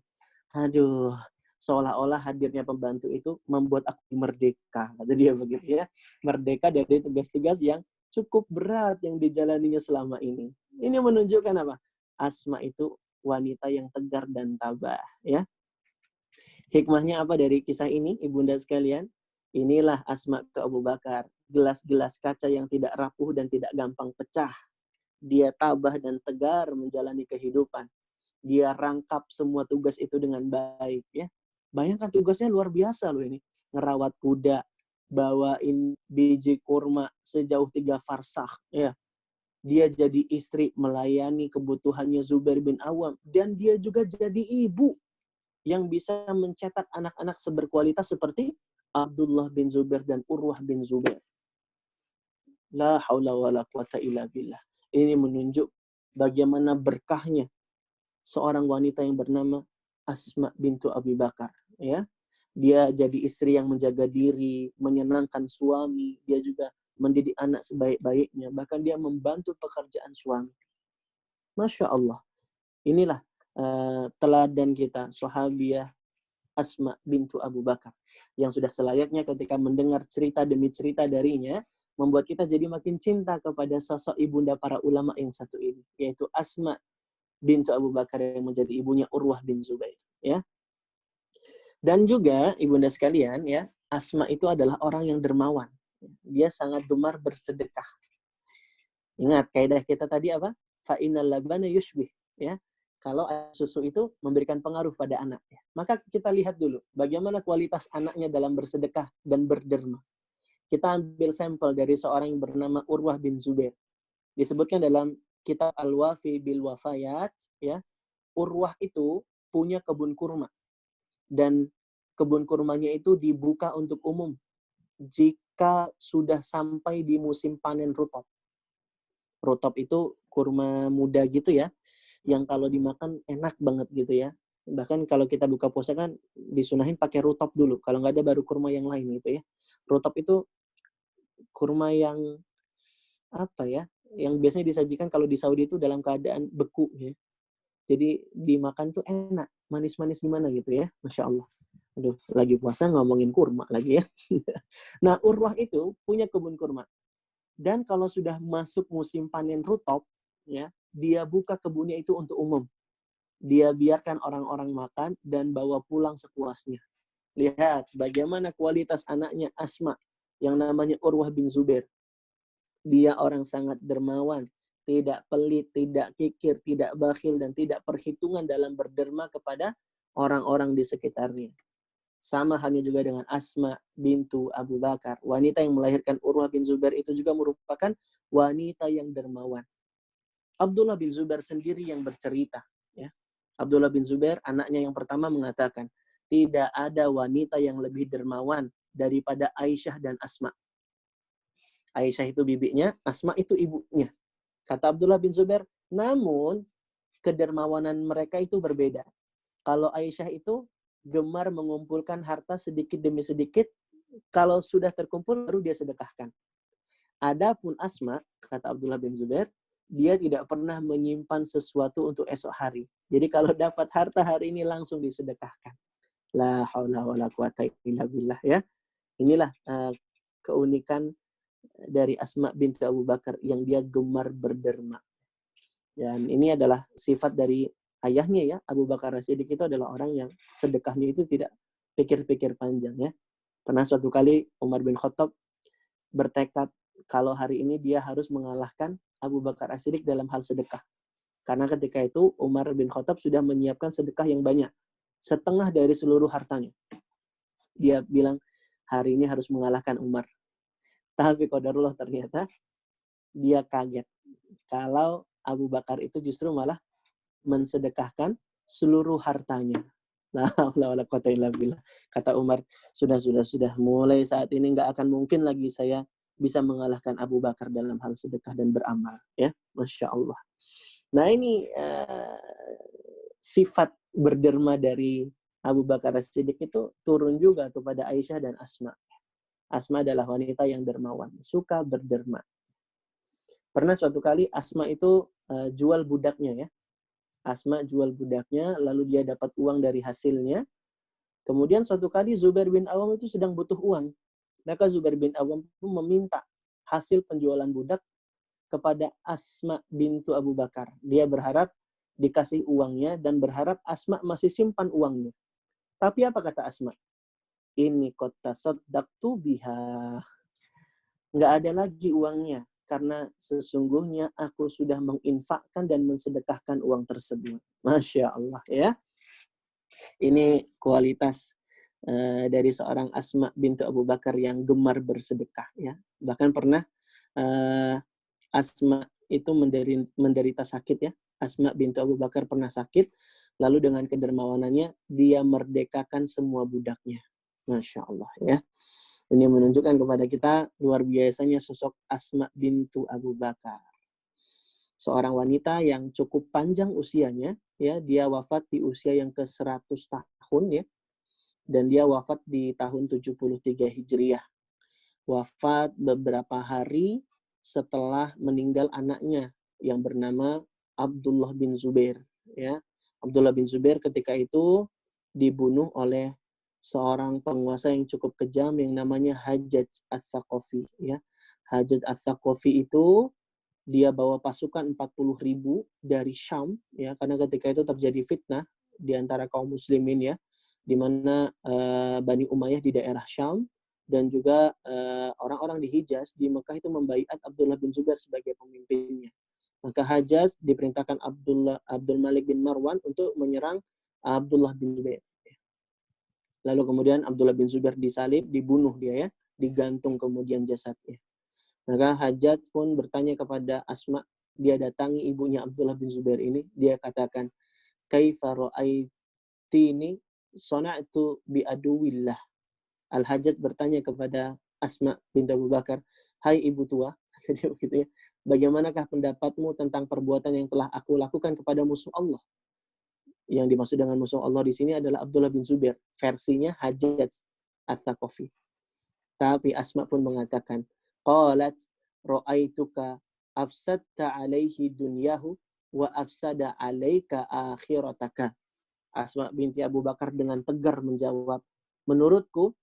Aduh, seolah-olah hadirnya pembantu itu membuat aku merdeka. Kata dia begitu ya. Merdeka dari tugas-tugas yang cukup berat yang dijalaninya selama ini. Ini menunjukkan apa? Asma itu wanita yang tegar dan tabah. Ya. Hikmahnya apa dari kisah ini, ibunda sekalian? Inilah Asma ke Abu Bakar. Gelas-gelas kaca yang tidak rapuh dan tidak gampang pecah. Dia tabah dan tegar menjalani kehidupan. Dia rangkap semua tugas itu dengan baik. Ya. Bayangkan tugasnya luar biasa loh ini. Ngerawat kuda, bawain biji kurma sejauh 3 farsakh. Ya. Dia jadi istri melayani kebutuhannya Zubair bin Awam. Dan dia juga jadi ibu yang bisa mencetak anak-anak berkualitas seperti Abdullah bin Zubair dan Urwah bin Zubair. La haula wa la quwata illa billah. Ini menunjuk bagaimana berkahnya seorang wanita yang bernama Asma bintu Abi Bakar. Ya. Dia jadi istri yang menjaga diri, menyenangkan suami. Dia juga mendidik anak sebaik-baiknya. Bahkan dia membantu pekerjaan suami. Masya Allah. Inilah teladan kita, sahabiah Asma bintu Abu Bakar. Yang sudah selayaknya ketika mendengar cerita demi cerita darinya, membuat kita jadi makin cinta kepada sosok ibunda para ulama yang satu ini. Yaitu Asma bintu Abu Bakar yang menjadi ibunya Urwah bin Zubair. Ya. Dan juga, ibunda sekalian, ya, Asma itu adalah orang yang dermawan. Dia sangat gemar bersedekah. Ingat, kaidah kita tadi apa? Fa'inal labana yushbih. Ya. Kalau susu itu memberikan pengaruh pada anak. Maka kita lihat dulu bagaimana kualitas anaknya dalam bersedekah dan berderma. Kita ambil sampel dari seorang yang bernama Urwah bin Zubair. Disebutkan dalam kitab Al-Wafi bil Wafayat, ya, Urwah itu punya kebun kurma. Dan kebun kurmanya itu dibuka untuk umum jika sudah sampai di musim panen rutop. Rutop itu kurma muda gitu ya, yang kalau dimakan enak banget gitu ya. Bahkan kalau kita buka puasa kan disunahin pakai rutop dulu. Kalau nggak ada baru kurma yang lain gitu ya. Rutop itu kurma yang apa ya? Yang biasanya disajikan kalau di Saudi itu dalam keadaan beku ya. Jadi dimakan tuh enak, manis-manis gimana gitu ya. Masya Allah. Aduh, lagi puasa ngomongin kurma lagi ya. Nah, Urwah itu punya kebun kurma. Dan kalau sudah masuk musim panen rutop, ya, dia buka kebunnya itu untuk umum. Dia biarkan orang-orang makan dan bawa pulang sepuasnya. Lihat bagaimana kualitas anaknya Asma yang namanya Urwah bin Zubair. Dia orang sangat dermawan, tidak pelit, tidak kikir, tidak bakhil, dan tidak perhitungan dalam berderma kepada orang-orang di sekitarnya. Sama halnya juga dengan Asma bintu Abu Bakar. Wanita yang melahirkan Urwah bin Zubair itu juga merupakan wanita yang dermawan. Abdullah bin Zubair sendiri yang bercerita. Ya. Abdullah bin Zubair, anaknya yang pertama, mengatakan, tidak ada wanita yang lebih dermawan daripada Aisyah dan Asma. Aisyah itu bibinya, Asma itu ibunya. Kata Abdullah bin Zubair, namun kedermawanan mereka itu berbeda. Kalau Aisyah itu gemar mengumpulkan harta sedikit demi sedikit, kalau sudah terkumpul baru dia sedekahkan. Adapun Asma, kata Abdullah bin Zubair, dia tidak pernah menyimpan sesuatu untuk esok hari. Jadi kalau dapat harta hari ini langsung disedekahkan. La haula wala quwata illa billah, ya. Inilah keunikan dari Asma binti Abu Bakar yang dia gemar berderma. Dan ini adalah sifat dari ayahnya, ya. Abu Bakar As-Siddiq itu adalah orang yang sedekahnya itu tidak pikir-pikir panjang, ya. Pernah suatu kali Umar bin Khattab bertekad kalau hari ini dia harus mengalahkan Abu Bakar As-Siddiq dalam hal sedekah. Karena ketika itu Umar bin Khattab sudah menyiapkan sedekah yang banyak, setengah dari seluruh hartanya. Dia bilang hari ini harus mengalahkan Umar. Tapi qadarullah ternyata dia kaget kalau Abu Bakar itu justru malah mensedekahkan seluruh hartanya. Nah, kata Umar, sudah, mulai saat ini nggak akan mungkin lagi saya bisa mengalahkan Abu Bakar dalam hal sedekah dan beramal, ya, Masya Allah. Nah, ini sifat berderma dari Abu Bakar As-Siddiq itu turun juga kepada Aisyah dan Asma. Asma adalah wanita yang dermawan, suka berderma. Pernah suatu kali Asma itu jual budaknya, ya. Asma jual budaknya, lalu dia dapat uang dari hasilnya. Kemudian suatu kali Zubair bin Awam itu sedang butuh uang. Maka Zubair bin Awam pun meminta hasil penjualan budak kepada Asma bintu Abu Bakar. Dia berharap dikasih uangnya dan berharap Asma masih simpan uangnya. Tapi apa kata Asma? Ini kota soddaqtu biha. Nggak ada lagi uangnya. Karena sesungguhnya aku sudah menginfakkan dan mensedekahkan uang tersebut. Masya Allah, ya. Ini kualitas dari seorang Asma bintu Abu Bakar yang gemar bersedekah, ya. Bahkan pernah Asma itu menderita sakit, ya. Asma bintu Abu Bakar pernah sakit, lalu dengan kedermawanannya dia merdekakan semua budaknya. Masya Allah, ya. Ini menunjukkan kepada kita luar biasanya sosok Asma bintu Abu Bakar. Seorang wanita yang cukup panjang usianya, ya, dia wafat di usia yang ke-100 tahun, ya. Dan dia wafat di tahun 73 Hijriah. Wafat beberapa hari setelah meninggal anaknya yang bernama Abdullah bin Zubair, ya. Abdullah bin Zubair ketika itu dibunuh oleh seorang penguasa yang cukup kejam yang namanya Hajjaj Ats-Tsaqafi, ya. Hajjaj Ats-Tsaqafi itu dia bawa pasukan 40.000 dari Syam, ya, karena ketika itu terjadi fitnah di antara kaum muslimin, ya, di mana Bani Umayyah di daerah Syam dan juga orang-orang di Hijaz di Mekah itu membaiat Abdullah bin Zubair sebagai pemimpinnya. Maka Hajjaj diperintahkan Abdul Malik bin Marwan untuk menyerang Abdullah bin Zubair. Lalu kemudian Abdullah bin Zubair disalib, dibunuh dia, ya, digantung kemudian jasadnya. Maka Hajjaj pun bertanya kepada Asma, dia datangi ibunya Abdullah bin Zubair ini, dia katakan, "Kaifa ra'aitini sana'tu bi aduwillah." Al-Hajjaj bertanya kepada Asma bin Abu Bakar, "Hai ibu tua," jadi begitu, ya, "bagaimanakah pendapatmu tentang perbuatan yang telah aku lakukan kepada musuh Allah?" Yang dimaksud dengan musuh Allah di sini adalah Abdullah bin Zubair, versinya Hajjaj Ats-Tsaqafi. Tapi Asma pun mengatakan, qalat ra'aituka afsadta alaihi dunyahu wa afsada alaika akhirataka. Asma binti Abu Bakar dengan tegar menjawab, menurutku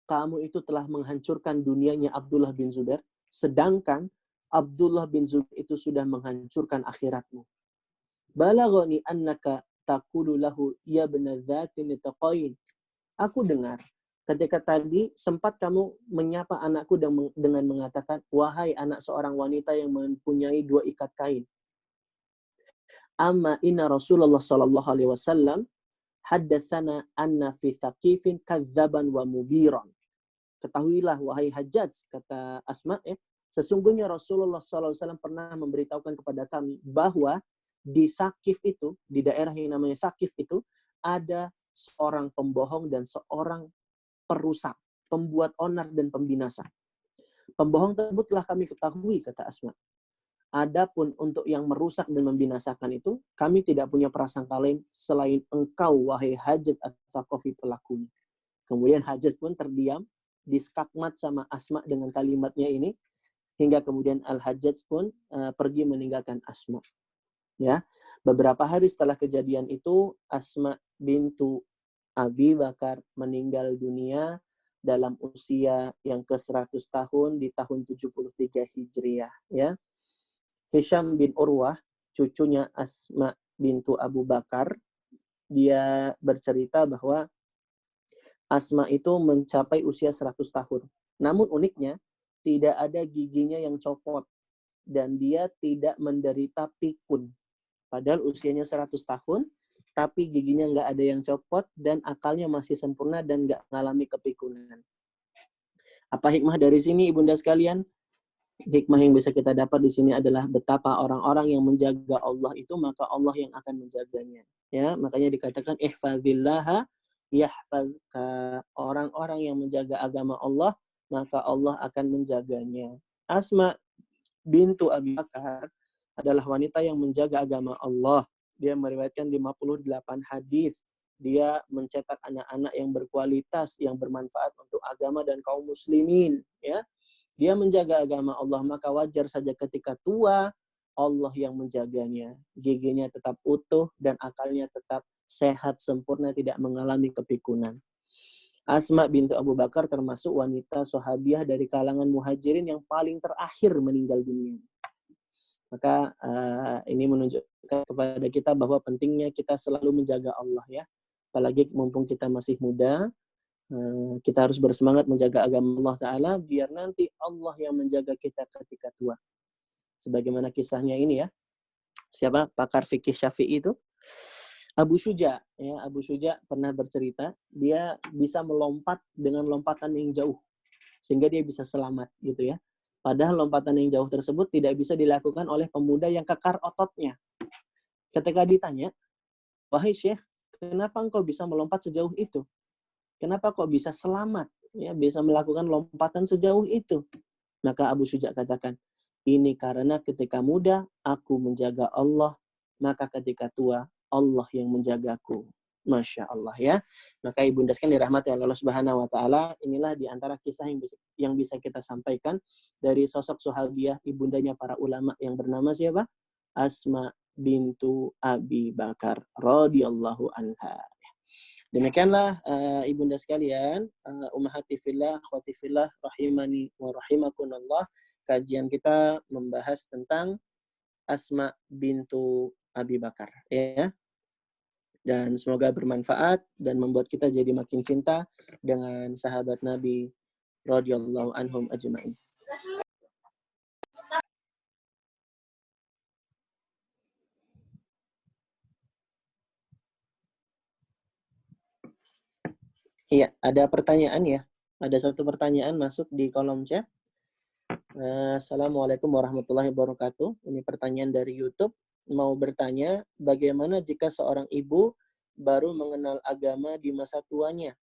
kamu itu telah menghancurkan dunianya Abdullah bin Zubair, sedangkan Abdullah bin Zubair itu sudah menghancurkan akhiratmu. Balaghani annaka taqulu lahu ya bna dzatin taqain. Aku dengar ketika tadi sempat kamu menyapa anakku dengan mengatakan, wahai anak seorang wanita yang mempunyai 2 ikat kain. Amma inna Rasulullah sallallahu alaihi wasallam haddatsana anna fi thaqifin kadzaban wa mubiran. Ketahuilah wahai Hajjaj, kata Asma, ya, sesungguhnya Rasulullah SAW pernah memberitahukan kepada kami bahwa di Thaqif itu, di daerah yang namanya Thaqif itu, ada seorang pembohong dan seorang perusak, pembuat onar dan pembinasa. Pembohong tersebut telah kami ketahui, kata Asma. Adapun untuk yang merusak dan membinasakan itu, kami tidak punya prasangka lain selain engkau, wahai Hajjaj Ats-Tsaqafi, pelakunya. Kemudian Hajjaj pun terdiam, diskakmat sama Asma dengan kalimatnya ini, hingga kemudian Al-Hajjaj pun pergi meninggalkan Asma. Ya, beberapa hari setelah kejadian itu, Asma bintu Abi Bakar meninggal dunia dalam usia yang ke-100 tahun di tahun 73 Hijriah. Ya. Hisham bin Urwah, cucunya Asma bintu Abu Bakar, dia bercerita bahwa Asma itu mencapai usia 100 tahun. Namun uniknya, tidak ada giginya yang copot. Dan dia tidak menderita pikun. Padahal usianya 100 tahun, tapi giginya nggak ada yang copot, dan akalnya masih sempurna dan nggak mengalami kepikunan. Apa hikmah dari sini, ibunda sekalian? Hikmah yang bisa kita dapat di sini adalah betapa orang-orang yang menjaga Allah itu, maka Allah yang akan menjaganya. Ya, makanya dikatakan ihfazillaha yahfazka. Orang-orang yang menjaga agama Allah, maka Allah akan menjaganya. Asma bintu Abi Bakar adalah wanita yang menjaga agama Allah. Dia meriwayatkan 58 hadis. Dia mencetak anak-anak yang berkualitas, yang bermanfaat untuk agama dan kaum muslimin. Ya, dia menjaga agama Allah, maka wajar saja ketika tua, Allah yang menjaganya. Giginya tetap utuh dan akalnya tetap sehat, sempurna, tidak mengalami kepikunan. Asma bintu Abu Bakar termasuk wanita sahabiah dari kalangan muhajirin yang paling terakhir meninggal dunia. Maka ini menunjukkan kepada kita bahwa pentingnya kita selalu menjaga Allah, ya. Apalagi mumpung kita masih muda, kita harus bersemangat menjaga agama Allah Ta'ala, biar nanti Allah yang menjaga kita ketika tua. Sebagaimana kisahnya ini, ya. Siapa pakar fikih Syafi'i itu? Abu Syuja. Ya, Abu Syuja pernah bercerita, dia bisa melompat dengan lompatan yang jauh, sehingga dia bisa selamat, gitu ya. Padahal lompatan yang jauh tersebut tidak bisa dilakukan oleh pemuda yang kekar ototnya. Ketika ditanya, wahai Syekh, kenapa engkau bisa melompat sejauh itu? Kenapa kok bisa selamat? Ya, bisa melakukan lompatan sejauh itu? Maka Abu Syuja katakan, ini karena ketika muda aku menjaga Allah, maka ketika tua Allah yang menjagaku. Masya Allah, ya. Maka ibunda sekalian dirahmati Allah Subhanahu Wa Taala, inilah diantara kisah yang bisa kita sampaikan dari sosok sahabiah ibundanya para ulama yang bernama siapa? Asma bintu Abi Bakar radhiyallahu anha. Demikianlah ibunda sekalian, ummahati fillah, akhwati fillah, rahimani wa rahimakumullah. Kajian kita membahas tentang Asma bintu Abi Bakar, ya. Dan semoga bermanfaat dan membuat kita jadi makin cinta dengan sahabat Nabi radhiyallahu anhum ajma'in. Iya, ada pertanyaan, ya. Ada satu pertanyaan masuk di kolom chat. Assalamualaikum warahmatullahi wabarakatuh. Ini pertanyaan dari YouTube. Mau bertanya, bagaimana jika seorang ibu baru mengenal agama di masa tuanya?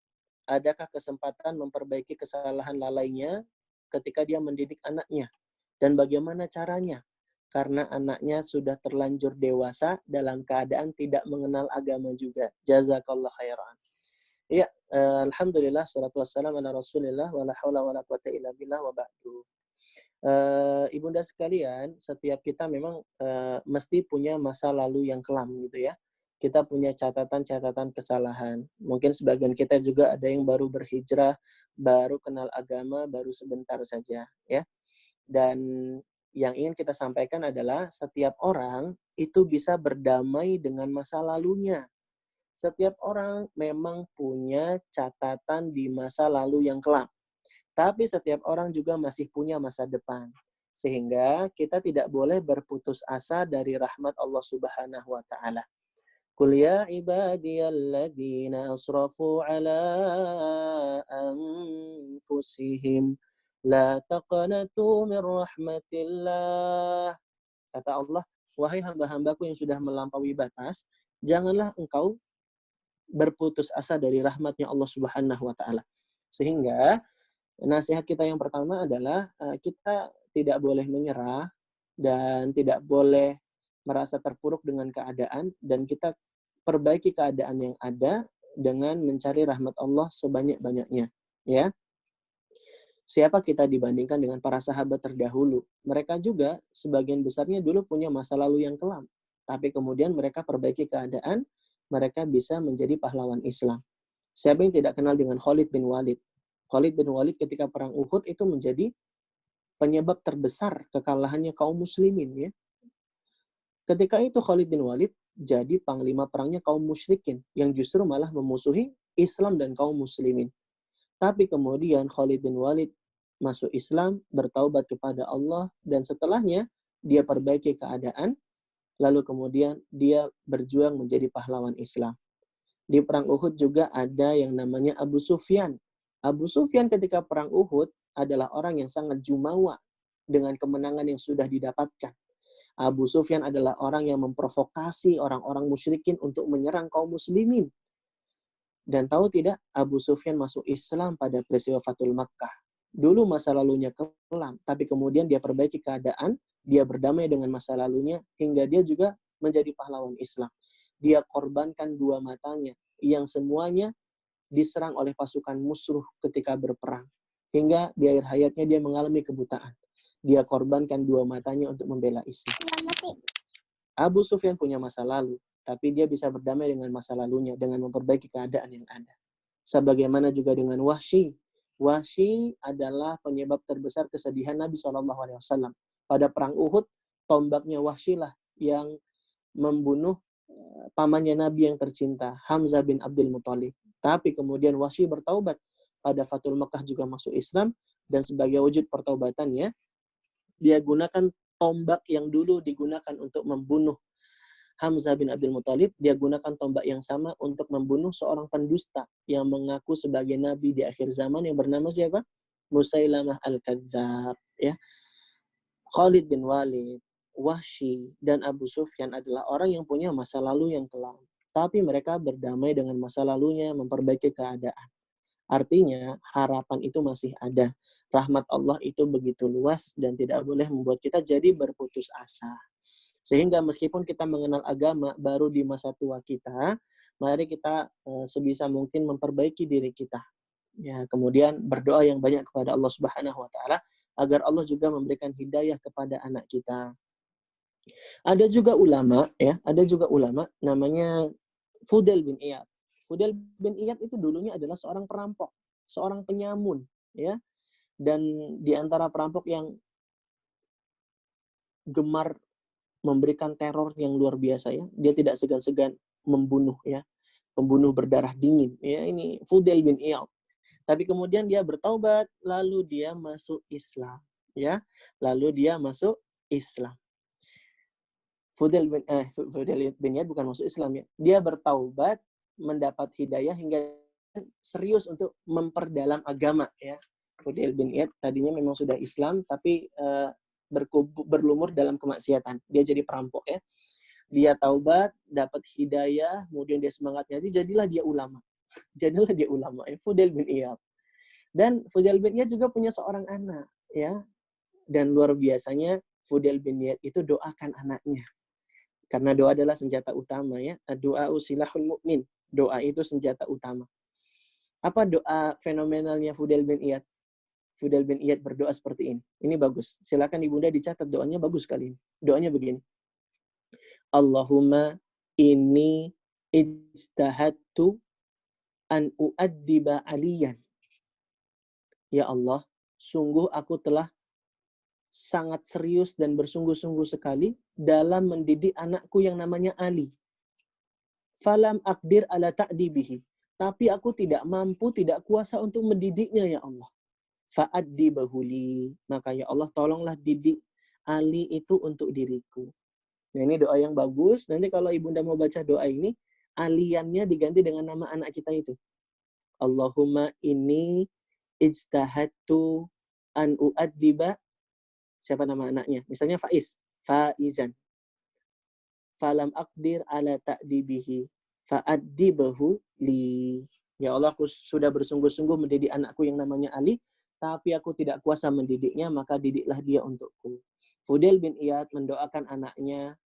Adakah kesempatan memperbaiki kesalahan lalainya ketika dia mendidik anaknya? Dan bagaimana caranya? Karena anaknya sudah terlanjur dewasa dalam keadaan tidak mengenal agama juga. Jazakallah khairan. Ya, alhamdulillah, salatu wassalamu ala Rasulillah wa la haula wa la quwata illa billah wa ba'du. Ibunda sekalian, setiap kita memang mesti punya masa lalu yang kelam, gitu ya. Kita punya catatan-catatan kesalahan. Mungkin sebagian kita juga ada yang baru berhijrah, baru kenal agama, baru sebentar saja, ya. Dan yang ingin kita sampaikan adalah setiap orang itu bisa berdamai dengan masa lalunya. Setiap orang memang punya catatan di masa lalu yang kelam. Tapi setiap orang juga masih punya masa depan. Sehingga kita tidak boleh berputus asa dari rahmat Allah Subhanahu wa taala. Qul ya ibadiyalladzina asrafu ala anfusihim la taqnatu min rahmatillah. Kata Allah, wahai hamba-hambaku yang sudah melampaui batas, janganlah engkau berputus asa dari rahmatnya Allah Subhanahu wa taala. Sehingga nasihat kita yang pertama adalah kita tidak boleh menyerah dan tidak boleh merasa terpuruk dengan keadaan, dan kita perbaiki keadaan yang ada dengan mencari rahmat Allah sebanyak-banyaknya, ya. Siapa kita dibandingkan dengan para sahabat terdahulu? Mereka juga sebagian besarnya dulu punya masa lalu yang kelam. Tapi kemudian mereka perbaiki keadaan, mereka bisa menjadi pahlawan Islam. Siapa yang tidak kenal dengan Khalid bin Walid? Khalid bin Walid ketika perang Uhud itu menjadi penyebab terbesar kekalahannya kaum muslimin, ya. Ketika itu Khalid bin Walid jadi panglima perangnya kaum musyrikin yang justru malah memusuhi Islam dan kaum muslimin. Tapi kemudian Khalid bin Walid masuk Islam, bertaubat kepada Allah, dan setelahnya dia perbaiki keadaan, lalu kemudian dia berjuang menjadi pahlawan Islam. Di perang Uhud juga ada yang namanya Abu Sufyan. Abu Sufyan ketika perang Uhud adalah orang yang sangat jumawa dengan kemenangan yang sudah didapatkan. Abu Sufyan adalah orang yang memprovokasi orang-orang musyrikin untuk menyerang kaum muslimin. Dan tahu tidak, Abu Sufyan masuk Islam pada peristiwa Fathul Makkah. Dulu masa lalunya kelam, tapi kemudian dia perbaiki keadaan, dia berdamai dengan masa lalunya, hingga dia juga menjadi pahlawan Islam. Dia korbankan dua matanya, yang semuanya diserang oleh pasukan musuh ketika berperang. Hingga di akhir hayatnya dia mengalami kebutaan. Dia korbankan dua matanya untuk membela Islam. Abu Sufyan punya masa lalu, tapi dia bisa berdamai dengan masa lalunya dengan memperbaiki keadaan yang ada. Sebagaimana juga dengan Wahsy. Wahsy adalah penyebab terbesar kesedihan Nabi SAW. Pada perang Uhud, tombaknya Wahsy lah yang membunuh pamannya Nabi yang tercinta, Hamzah bin Abdul Muthalib. Tapi kemudian Wahsy bertaubat. Pada Fathul Makkah juga masuk Islam, dan sebagai wujud pertaubatannya, dia gunakan tombak yang dulu digunakan untuk membunuh Hamzah bin Abdul Muthalib, dia gunakan tombak yang sama untuk membunuh seorang pendusta yang mengaku sebagai nabi di akhir zaman yang bernama siapa? Musailamah al-Kadzdzab, ya. Khalid bin Walid, Wahsy, dan Abu Sufyan adalah orang yang punya masa lalu yang kelam. Tapi mereka berdamai dengan masa lalunya, memperbaiki keadaan. Artinya, harapan itu masih ada. Rahmat Allah itu begitu luas dan tidak boleh membuat kita jadi berputus asa. Sehingga meskipun kita mengenal agama baru di masa tua kita, mari kita sebisa mungkin memperbaiki diri kita. Ya, kemudian berdoa yang banyak kepada Allah Subhanahu wa taala agar Allah juga memberikan hidayah kepada anak kita. Ada juga ulama, ya, ada juga ulama namanya Fudail bin Iyad. Fudail bin Iyad itu dulunya adalah seorang perampok, seorang penyamun, ya. Dan di antara perampok yang gemar memberikan teror yang luar biasa, ya. Dia tidak segan-segan membunuh, ya. Pembunuh berdarah dingin, ya. Ini Fudail bin Iyad. Tapi kemudian dia bertaubat, lalu dia masuk Islam, ya. Lalu dia masuk Islam. Fudail bin Iyad bukan masuk Islam, ya. Dia bertaubat, mendapat hidayah hingga serius untuk memperdalam agama, ya. Fudail bin Iyad tadinya memang sudah Islam, tapi berlumur dalam kemaksiatan. Dia jadi perampok, ya. Dia taubat, dapat hidayah, kemudian dia semangat ngaji, jadilah dia ulama. Jadilah dia ulama, ya. Fudail bin Iyad. Dan Fudail bin Iyad juga punya seorang anak, ya. Dan luar biasanya Fudail bin Iyad itu doakan anaknya. Karena doa adalah senjata utama, ya. Doa usilahul mu'min. Doa itu senjata utama. Apa doa fenomenalnya Fudail bin Iyad? Fudail bin Iyad berdoa seperti ini. Ini bagus. Silakan Ibunda dicatat, doanya bagus sekali ini. Doanya begini. Allahumma inni ijtahadtu an uaddiba aliyan. Ya Allah, sungguh aku telah sangat serius dan bersungguh-sungguh sekali dalam mendidik anakku yang namanya Ali. falam aqdir ala ta'dibihi. Tapi aku tidak mampu, tidak kuasa untuk mendidiknya ya Allah. Fa'addibahu li. Maka ya Allah tolonglah didik Ali itu untuk diriku. Nah ini doa yang bagus. Nanti kalau ibunda mau baca doa ini, aliannya diganti dengan nama anak kita itu. Allahumma inni ijtahadtu an uaddiba. Siapa nama anaknya? Misalnya Faiz. Faizan. Falam aqdir ala ta'dibihi. Fa'addibahu li. Ya Allah, aku sudah bersungguh-sungguh mendidik anakku yang namanya Ali, tapi aku tidak kuasa mendidiknya, maka didiklah dia untukku. Fudail bin Iyad mendoakan anaknya,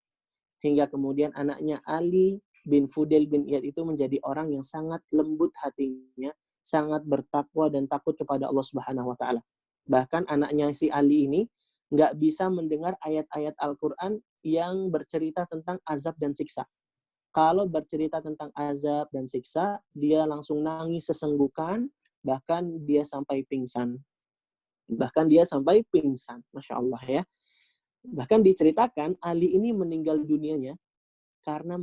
hingga kemudian anaknya Ali bin Fudail bin Iyad itu menjadi orang yang sangat lembut hatinya, sangat bertakwa dan takut kepada Allah Subhanahu wa taala. Bahkan anaknya si Ali ini nggak bisa mendengar ayat-ayat Al-Quran yang bercerita tentang azab dan siksa. Kalau bercerita tentang azab dan siksa, dia langsung nangis sesenggukan, bahkan dia sampai pingsan. Masya Allah ya. Bahkan diceritakan Ali ini meninggal dunianya karena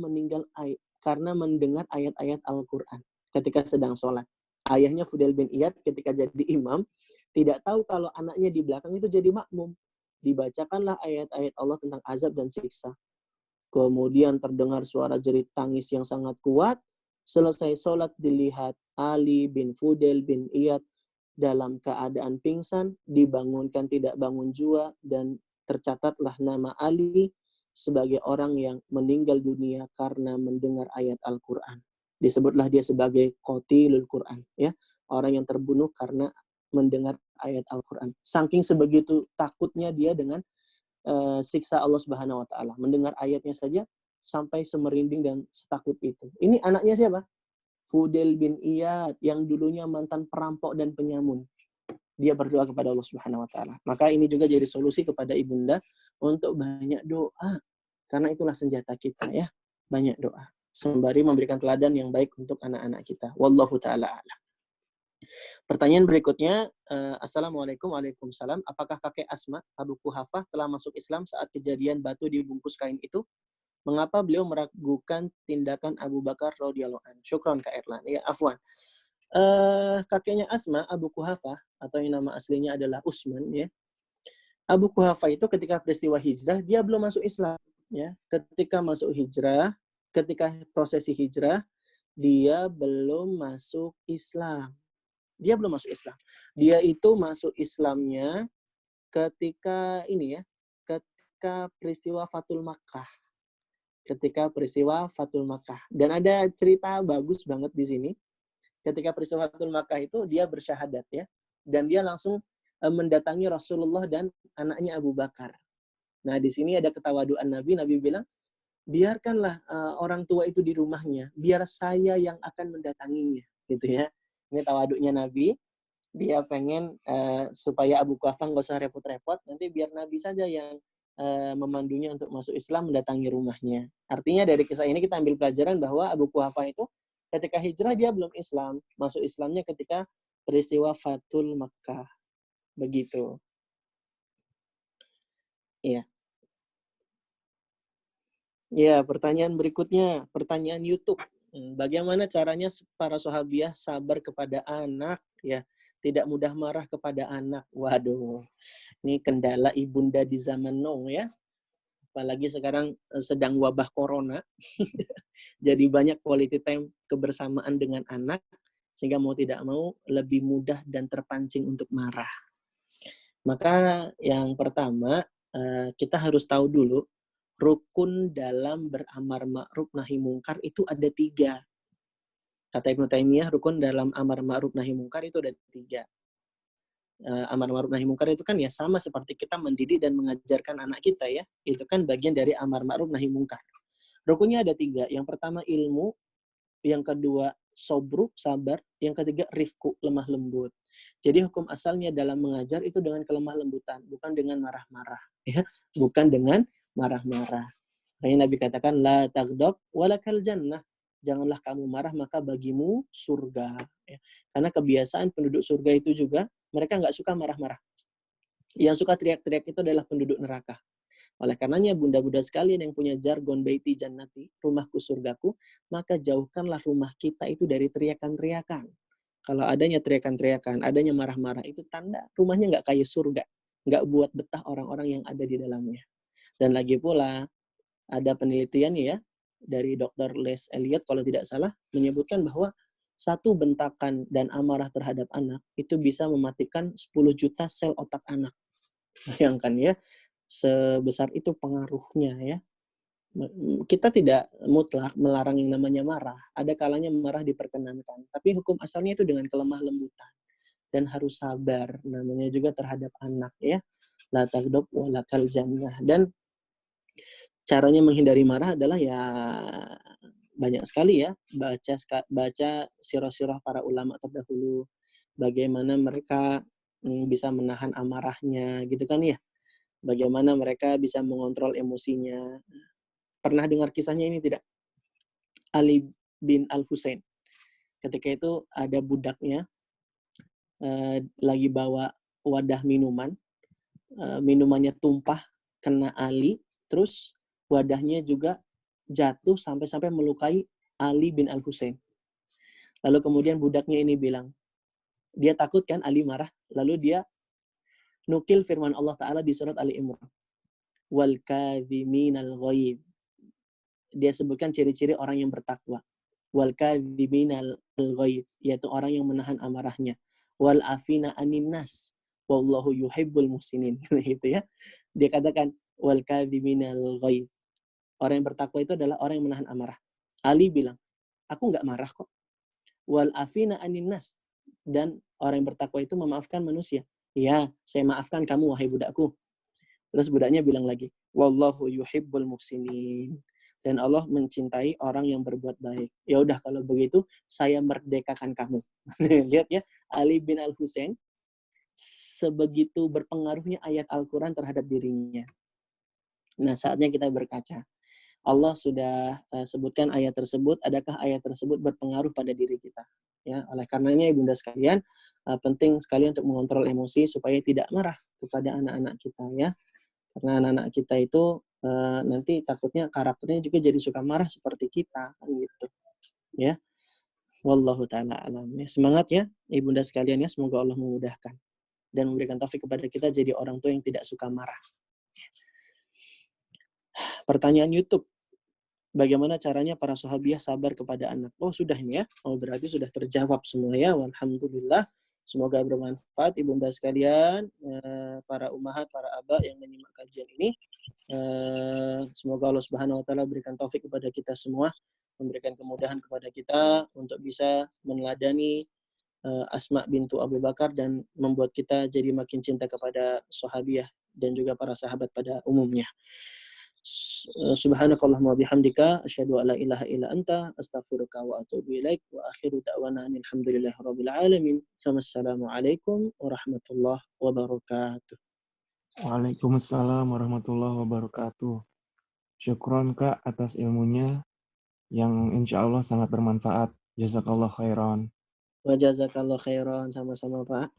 mendengar ayat-ayat Al-Quran ketika sedang sholat. Ayahnya Fudail bin Iyad ketika jadi imam, tidak tahu kalau anaknya di belakang itu jadi makmum. Dibacakanlah ayat-ayat Allah tentang azab dan siksa. Kemudian terdengar suara jerit tangis yang sangat kuat. Selesai sholat dilihat Ali bin Fudail bin Iyad dalam keadaan pingsan, dibangunkan tidak bangun jua, dan tercatatlah nama Ali sebagai orang yang meninggal dunia karena mendengar ayat Al-Quran. Disebutlah dia sebagai qatilul Quran, ya, orang yang terbunuh karena mendengar ayat Al-Quran. Saking sebegitu takutnya dia dengan siksa Allah Subhanahu wa taala. Mendengar ayatnya saja sampai semerinding dan setakut itu. Ini anaknya siapa? Fudail bin Iyad yang dulunya mantan perampok dan penyamun. Dia berdoa kepada Allah Subhanahu wa taala. Maka ini juga jadi solusi kepada ibunda untuk banyak doa. Karena itulah senjata kita ya. Banyak doa. Sembari memberikan teladan yang baik untuk anak-anak kita. Wallahu taala a'lam. Pertanyaan berikutnya, Assalamualaikum, waalaikumsalam. Apakah kakek Asma, Abu Quhafah, telah masuk Islam saat kejadian batu dibungkus kain itu? Mengapa beliau meragukan tindakan Abu Bakar radhiyallahu anhu? Syukran Kak Erlan. Ya, afwan. Kakeknya Asma, Abu Quhafah, atau yang nama aslinya adalah Utsman, ya. Abu Quhafah itu ketika peristiwa hijrah, dia belum masuk Islam. Ya. Ketika masuk hijrah, ketika prosesi hijrah, dia belum masuk Islam. Dia belum masuk Islam. Dia itu masuk Islamnya ketika ini ya, ketika peristiwa Fathul Makkah. Ketika peristiwa Fathul Makkah. Dan ada cerita bagus banget di sini. Ketika peristiwa Fathul Makkah itu dia bersyahadat ya. Dan dia langsung mendatangi Rasulullah dan anaknya Abu Bakar. Nah, di sini ada ketawaduan Nabi. Nabi bilang, biarkanlah orang tua itu di rumahnya, biar saya yang akan mendatanginya, gitu ya. Ini tawaduknya Nabi. Dia pengen supaya Abu Quhafah nggak usah repot-repot, nanti biar Nabi saja yang memandunya untuk masuk Islam, mendatangi rumahnya. Artinya dari kisah ini kita ambil pelajaran bahwa Abu Quhafah itu ketika hijrah dia belum Islam, masuk Islamnya ketika peristiwa Fathul Makkah. Begitu. Iya. Ya, pertanyaan berikutnya, pertanyaan YouTube. Bagaimana caranya para sahabiah sabar kepada anak, ya, tidak mudah marah kepada anak? Waduh, ini kendala ibunda di zaman now ya. Apalagi sekarang sedang wabah corona. Jadi banyak quality time kebersamaan dengan anak, sehingga mau tidak mau lebih mudah dan terpancing untuk marah. Maka yang pertama, kita harus tahu dulu, rukun dalam beramar ma'ruf nahi mungkar itu ada 3. Kata Ibnu Taimiyah, rukun dalam amar ma'ruf nahi mungkar itu ada 3. Amar ma'ruf nahi mungkar itu kan ya sama seperti kita mendidik dan mengajarkan anak kita ya. Itu kan bagian dari amar ma'ruf nahi mungkar. Rukunnya ada 3. Yang pertama ilmu, yang kedua sobru, sabar, yang ketiga rifku, lemah lembut. Jadi hukum asalnya dalam mengajar itu dengan kelemah lembutan, bukan dengan marah-marah. Ya, bukan dengan marah-marah. Makanya Nabi katakan, la taghdab walakal jannah. Janganlah kamu marah, maka bagimu surga. Ya. Karena kebiasaan penduduk surga itu juga, mereka nggak suka marah-marah. Yang suka teriak-teriak itu adalah penduduk neraka. Oleh karenanya bunda-bunda sekalian yang punya jargon baiti jannati, rumahku surgaku, maka jauhkanlah rumah kita itu dari teriakan-teriakan. Kalau adanya teriakan-teriakan, adanya marah-marah, itu tanda rumahnya nggak kayak surga. Nggak buat betah orang-orang yang ada di dalamnya. Dan lagi pula, ada penelitiannya ya, dari Dr. Les Elliot kalau tidak salah, menyebutkan bahwa satu bentakan dan amarah terhadap anak itu bisa mematikan 10 juta sel otak anak. Bayangkan ya, sebesar itu pengaruhnya ya. Kita tidak mutlak melarang yang namanya marah. Ada kalanya marah diperkenankan. Tapi hukum asalnya itu dengan kelemah lembutan. Dan harus sabar. Namanya juga terhadap anak ya. La tagdob wa la jannah. Dan caranya menghindari marah adalah ya banyak sekali ya. Baca sirah-sirah para ulama terdahulu. Bagaimana mereka bisa menahan amarahnya gitu kan ya. Bagaimana mereka bisa mengontrol emosinya. Pernah dengar kisahnya ini tidak? Ali bin Al-Husain. Ketika itu ada budaknya lagi bawa wadah minuman, minumannya tumpah kena Ali, terus wadahnya juga jatuh sampai-sampai melukai Ali bin Al-Husain. Lalu kemudian budaknya ini bilang, dia takut kan Ali marah, lalu dia nukil firman Allah Ta'ala di surat Ali Imran. Wal kadhiminal ghaib. Dia sebutkan ciri-ciri orang yang bertakwa. Wal kadhiminal ghaib, yaitu orang yang menahan amarahnya. Wal afina anin nas. Wallahu yuhibbul muhsinin. Gitu ya. Dia katakan wal kadhiminal ghaib. Orang yang bertakwa itu adalah orang yang menahan amarah. Ali bilang, aku nggak marah kok. Wal afina anin nas. Dan orang yang bertakwa itu memaafkan manusia. Ya, saya maafkan kamu wahai budakku. Terus budaknya bilang lagi, wallahu yuhibbul muhsinin. Dan Allah mencintai orang yang berbuat baik. Ya udah kalau begitu saya merdekakan kamu. Lihat ya, Ali bin Al-Husain sebegitu berpengaruhnya ayat Al-Qur'an terhadap dirinya. Nah, saatnya kita berkaca. Allah sudah sebutkan ayat tersebut, adakah ayat tersebut berpengaruh pada diri kita? Ya, oleh karenanya ibunda sekalian, penting sekali untuk mengontrol emosi supaya tidak marah kepada anak-anak kita ya. Karena anak-anak kita itu nanti takutnya karakternya juga jadi suka marah seperti kita kan gitu. Ya. Wallahu taala alam. Ya, semangat ya ibunda sekalian ya, semoga Allah memudahkan dan memberikan taufik kepada kita jadi orang tua yang tidak suka marah. Pertanyaan YouTube. Bagaimana caranya para sahabiah sabar kepada anak? Oh, sudah ini ya. Oh, berarti sudah terjawab semua ya. Alhamdulillah. Semoga bermanfaat ibunda sekalian, para ummahat, para aba yang menyimak kajian ini. Semoga Allah Subhanahu wa taala berikan taufik kepada kita semua, memberikan kemudahan kepada kita untuk bisa meneladani Asma bintu Abu Bakar dan membuat kita jadi makin cinta kepada sahabiah dan juga para sahabat pada umumnya. Subhanakallahumma bihamdika asyhadu an la ilaha illa anta astaghfiruka wa atubu ilaik wa akhiru da'wana alhamdulillahi rabbil alamin. Wassalamualaikum warahmatullahi wabarakatuh. Waalaikumsalam warahmatullahi wabarakatuh. Syukron Kak atas ilmunya yang insya Allah sangat bermanfaat. Jazakallah khairan. Wa jazakallahu khairan, sama-sama Pak.